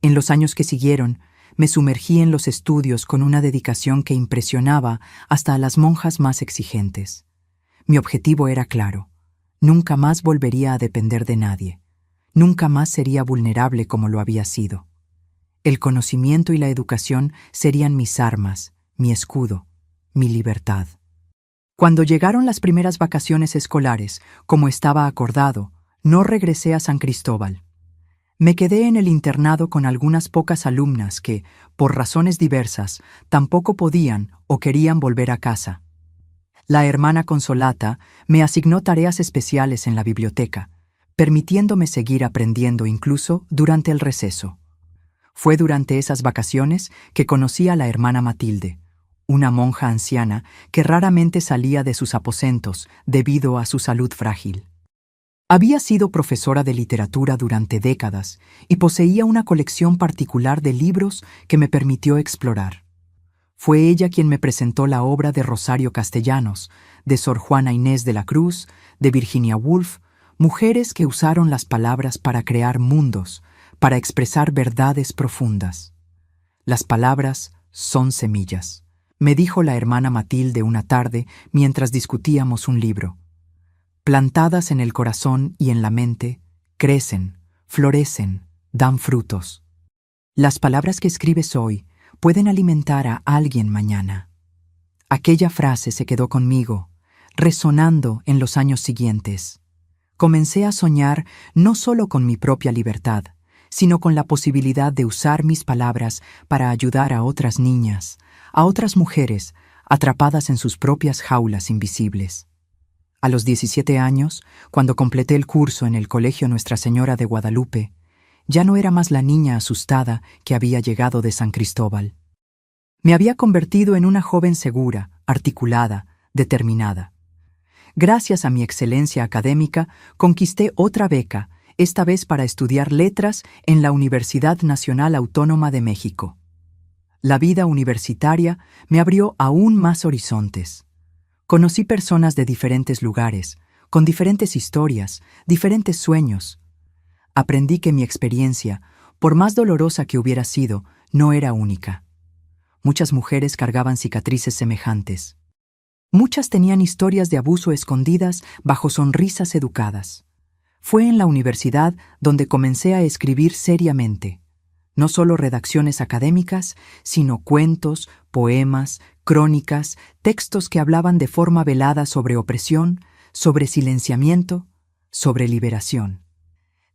En los años que siguieron, me sumergí en los estudios con una dedicación que impresionaba hasta a las monjas más exigentes. Mi objetivo era claro: nunca más volvería a depender de nadie. Nunca más sería vulnerable como lo había sido. El conocimiento y la educación serían mis armas, mi escudo, mi libertad. Cuando llegaron las primeras vacaciones escolares, como estaba acordado, no regresé a San Cristóbal. Me quedé en el internado con algunas pocas alumnas que, por razones diversas, tampoco podían o querían volver a casa. La hermana Consolata me asignó tareas especiales en la biblioteca, permitiéndome seguir aprendiendo incluso durante el receso. Fue durante esas vacaciones que conocí a la hermana Matilde, una monja anciana que raramente salía de sus aposentos debido a su salud frágil. Había sido profesora de literatura durante décadas y poseía una colección particular de libros que me permitió explorar. Fue ella quien me presentó la obra de Rosario Castellanos, de Sor Juana Inés de la Cruz, de Virginia Woolf, mujeres que usaron las palabras para crear mundos, para expresar verdades profundas. Las palabras son semillas, me dijo la hermana Matilde una tarde mientras discutíamos un libro. Plantadas en el corazón y en la mente, crecen, florecen, dan frutos. Las palabras que escribes hoy pueden alimentar a alguien mañana. Aquella frase se quedó conmigo, resonando en los años siguientes. Comencé a soñar no solo con mi propia libertad, sino con la posibilidad de usar mis palabras para ayudar a otras niñas, a otras mujeres atrapadas en sus propias jaulas invisibles. A los 17 años, cuando completé el curso en el Colegio Nuestra Señora de Guadalupe, ya no era más la niña asustada que había llegado de San Cristóbal. Me había convertido en una joven segura, articulada, determinada. Gracias a mi excelencia académica, conquisté otra beca, esta vez para estudiar letras en la Universidad Nacional Autónoma de México. La vida universitaria me abrió aún más horizontes. Conocí personas de diferentes lugares, con diferentes historias, diferentes sueños. Aprendí que mi experiencia, por más dolorosa que hubiera sido, no era única. Muchas mujeres cargaban cicatrices semejantes. Muchas tenían historias de abuso escondidas bajo sonrisas educadas. Fue en la universidad donde comencé a escribir seriamente. No solo redacciones académicas, sino cuentos, poemas, crónicas, textos que hablaban de forma velada sobre opresión, sobre silenciamiento, sobre liberación.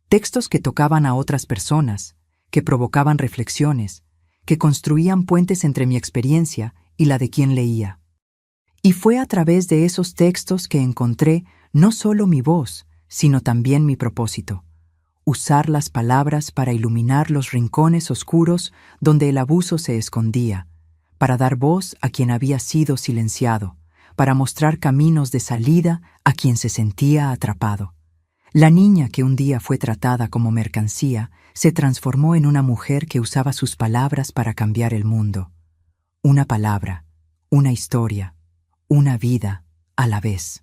Textos que tocaban a otras personas, que provocaban reflexiones, que construían puentes entre mi experiencia y la de quien leía. Y fue a través de esos textos que encontré no solo mi voz, sino también mi propósito: usar las palabras para iluminar los rincones oscuros donde el abuso se escondía, para dar voz a quien había sido silenciado, para mostrar caminos de salida a quien se sentía atrapado. La niña que un día fue tratada como mercancía se transformó en una mujer que usaba sus palabras para cambiar el mundo. Una palabra, una historia, una vida a la vez.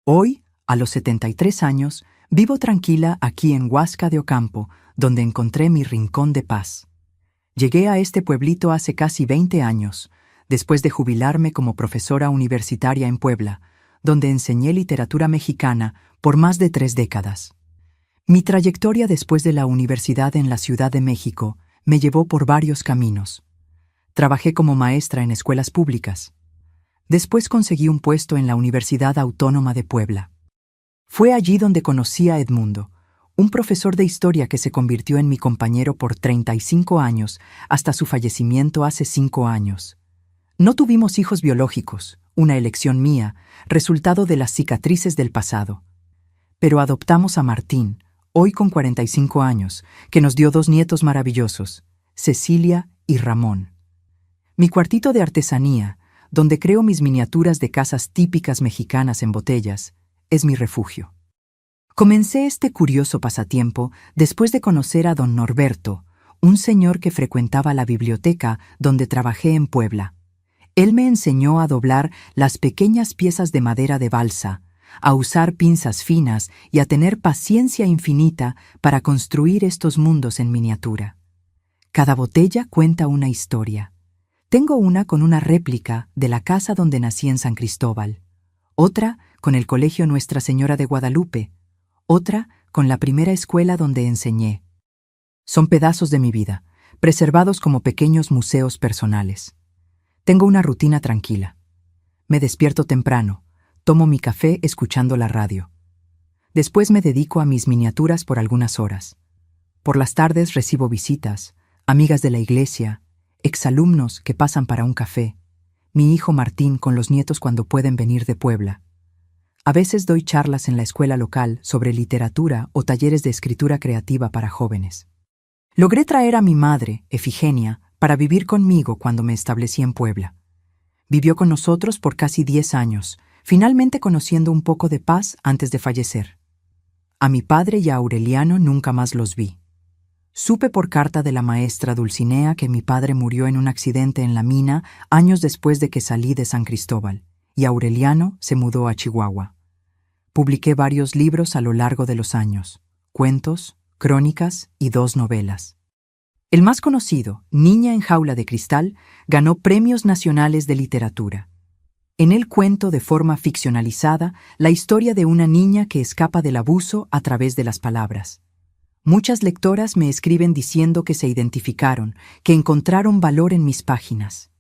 Hoy, a los 73 años, vivo tranquila aquí en Huasca de Ocampo, donde encontré mi rincón de paz. Llegué a este pueblito hace casi 20 años, después de jubilarme como profesora universitaria en Puebla, donde enseñé literatura mexicana por más de 3 décadas. Mi trayectoria después de la universidad en la Ciudad de México me llevó por varios caminos. Trabajé como maestra en escuelas públicas. Después conseguí un puesto en la Universidad Autónoma de Puebla. Fue allí donde conocí a Edmundo, un profesor de historia que se convirtió en mi compañero por 35 años hasta su fallecimiento hace 5 años. No tuvimos hijos biológicos, una elección mía, resultado de las cicatrices del pasado. Pero adoptamos a Martín, hoy con 45 años, que nos dio 2 nietos maravillosos, Cecilia y Ramón. Mi cuartito de artesanía, donde creo mis miniaturas de casas típicas mexicanas en botellas, es mi refugio. Comencé este curioso pasatiempo después de conocer a don Norberto, un señor que frecuentaba la biblioteca donde trabajé en Puebla. Él me enseñó a doblar las pequeñas piezas de madera de balsa, a usar pinzas finas y a tener paciencia infinita para construir estos mundos en miniatura. Cada botella cuenta una historia. Tengo una con una réplica de la casa donde nací en San Cristóbal, otra con el Colegio Nuestra Señora de Guadalupe, otra con la primera escuela donde enseñé. Son pedazos de mi vida, preservados como pequeños museos personales. Tengo una rutina tranquila. Me despierto temprano, tomo mi café escuchando la radio. Después me dedico a mis miniaturas por algunas horas. Por las tardes recibo visitas, amigas de la iglesia, exalumnos que pasan para un café, mi hijo Martín con los nietos cuando pueden venir de Puebla. A veces doy charlas en la escuela local sobre literatura o talleres de escritura creativa para jóvenes. Logré traer a mi madre, Efigenia, para vivir conmigo cuando me establecí en Puebla. Vivió con nosotros por casi 10 años, finalmente conociendo un poco de paz antes de fallecer. A mi padre y a Aureliano nunca más los vi. Supe por carta de la maestra Dulcinea que mi padre murió en un accidente en la mina años después de que salí de San Cristóbal, y Aureliano se mudó a Chihuahua. Publiqué varios libros a lo largo de los años, cuentos, crónicas y 2 novelas. El más conocido, Niña en jaula de cristal, ganó premios nacionales de literatura. En él cuento de forma ficcionalizada la historia de una niña que escapa del abuso a través de las palabras. Muchas lectoras me escriben diciendo que se identificaron, que encontraron valor en mis páginas.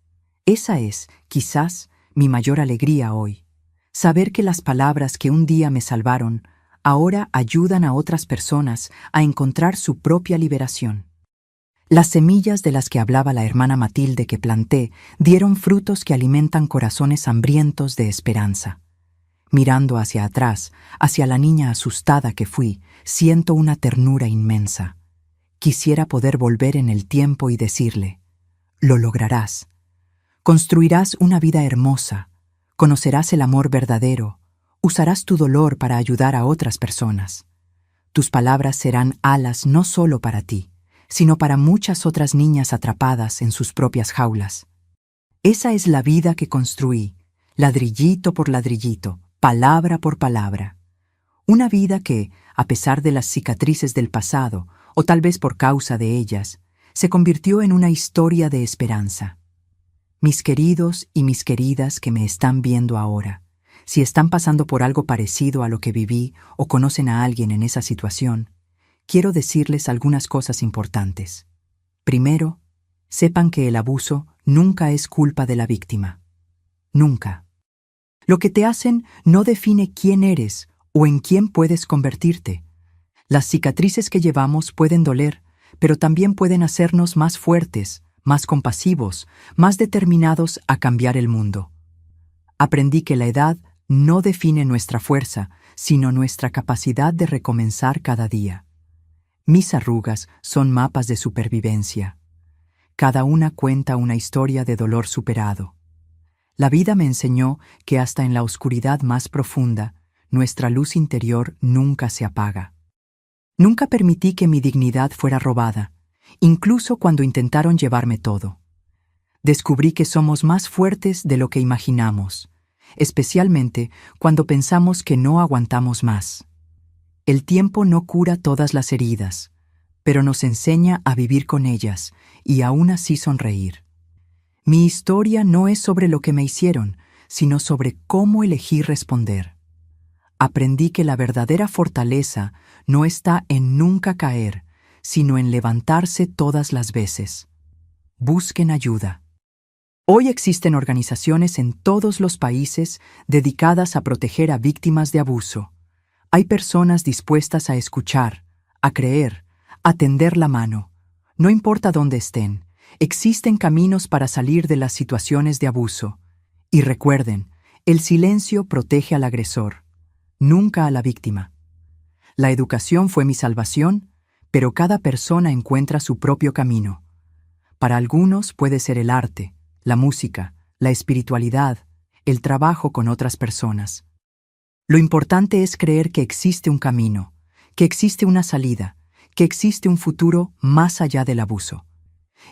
Esa es, quizás, mi mayor alegría hoy. Saber que las palabras que un día me salvaron, ahora ayudan a otras personas a encontrar su propia liberación. Las semillas de las que hablaba la hermana Matilde que planté dieron frutos que alimentan corazones hambrientos de esperanza. Mirando hacia atrás, hacia la niña asustada que fui, siento una ternura inmensa. Quisiera poder volver en el tiempo y decirle: lo lograrás. Construirás una vida hermosa, conocerás el amor verdadero, usarás tu dolor para ayudar a otras personas. Tus palabras serán alas no solo para ti, sino para muchas otras niñas atrapadas en sus propias jaulas. Esa es la vida que construí, ladrillito por ladrillito, palabra por palabra. Una vida que, a pesar de las cicatrices del pasado, o tal vez por causa de ellas, se convirtió en una historia de esperanza. Mis queridos y mis queridas que me están viendo ahora, Si están pasando por algo parecido a lo que viví o conocen a alguien en esa situación, quiero decirles algunas cosas importantes. Primero, sepan que el abuso nunca es culpa de la víctima. Nunca. Lo que te hacen no define quién eres o en quién puedes convertirte. Las cicatrices que llevamos pueden doler, pero también pueden hacernos más fuertes, más compasivos, más determinados a cambiar el mundo. Aprendí que la edad no define nuestra fuerza, sino nuestra capacidad de recomenzar cada día. Mis arrugas son mapas de supervivencia. Cada una cuenta una historia de dolor superado. La vida me enseñó que hasta en la oscuridad más profunda, nuestra luz interior nunca se apaga. Nunca permití que mi dignidad fuera robada, incluso cuando intentaron llevarme todo. Descubrí que somos más fuertes de lo que imaginamos, especialmente cuando pensamos que no aguantamos más. El tiempo no cura todas las heridas, pero nos enseña a vivir con ellas y aún así sonreír. Mi historia no es sobre lo que me hicieron, sino sobre cómo elegí responder. Aprendí que la verdadera fortaleza no está en nunca caer, sino en levantarse todas las veces. Busquen ayuda. Hoy existen organizaciones en todos los países dedicadas a proteger a víctimas de abuso. Hay personas dispuestas a escuchar, a creer, a tender la mano. No importa dónde estén, existen caminos para salir de las situaciones de abuso. Y recuerden, el silencio protege al agresor, nunca a la víctima. La educación fue mi salvación, pero cada persona encuentra su propio camino. Para algunos puede ser el arte, la música, la espiritualidad, el trabajo con otras personas. Lo importante es creer que existe un camino, que existe una salida, que existe un futuro más allá del abuso.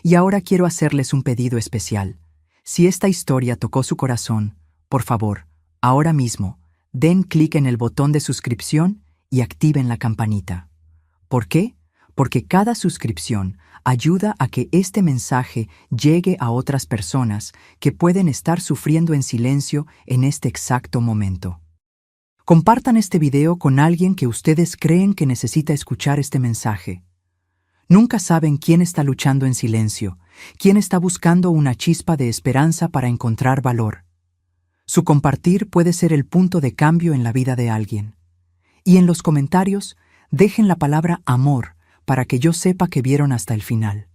Y ahora quiero hacerles un pedido especial. Si esta historia tocó su corazón, por favor, ahora mismo, den clic en el botón de suscripción y activen la campanita. ¿Por qué? Porque cada suscripción ayuda a que este mensaje llegue a otras personas que pueden estar sufriendo en silencio en este exacto momento. Compartan este video con alguien que ustedes creen que necesita escuchar este mensaje. Nunca saben quién está luchando en silencio, quién está buscando una chispa de esperanza para encontrar valor. Su compartir puede ser el punto de cambio en la vida de alguien. Y en los comentarios, dejen la palabra amor para que yo sepa que vieron hasta el final.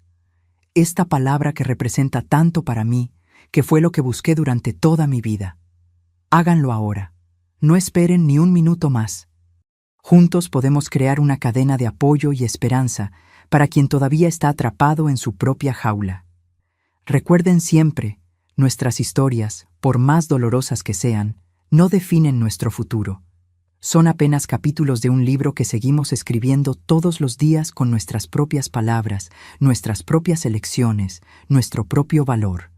Esta palabra que representa tanto para mí, que fue lo que busqué durante toda mi vida. Háganlo ahora. No esperen ni un minuto más. Juntos podemos crear una cadena de apoyo y esperanza para quien todavía está atrapado en su propia jaula. Recuerden siempre, nuestras historias, por más dolorosas que sean, no definen nuestro futuro. Son apenas capítulos de un libro que seguimos escribiendo todos los días con nuestras propias palabras, nuestras propias elecciones, nuestro propio valor.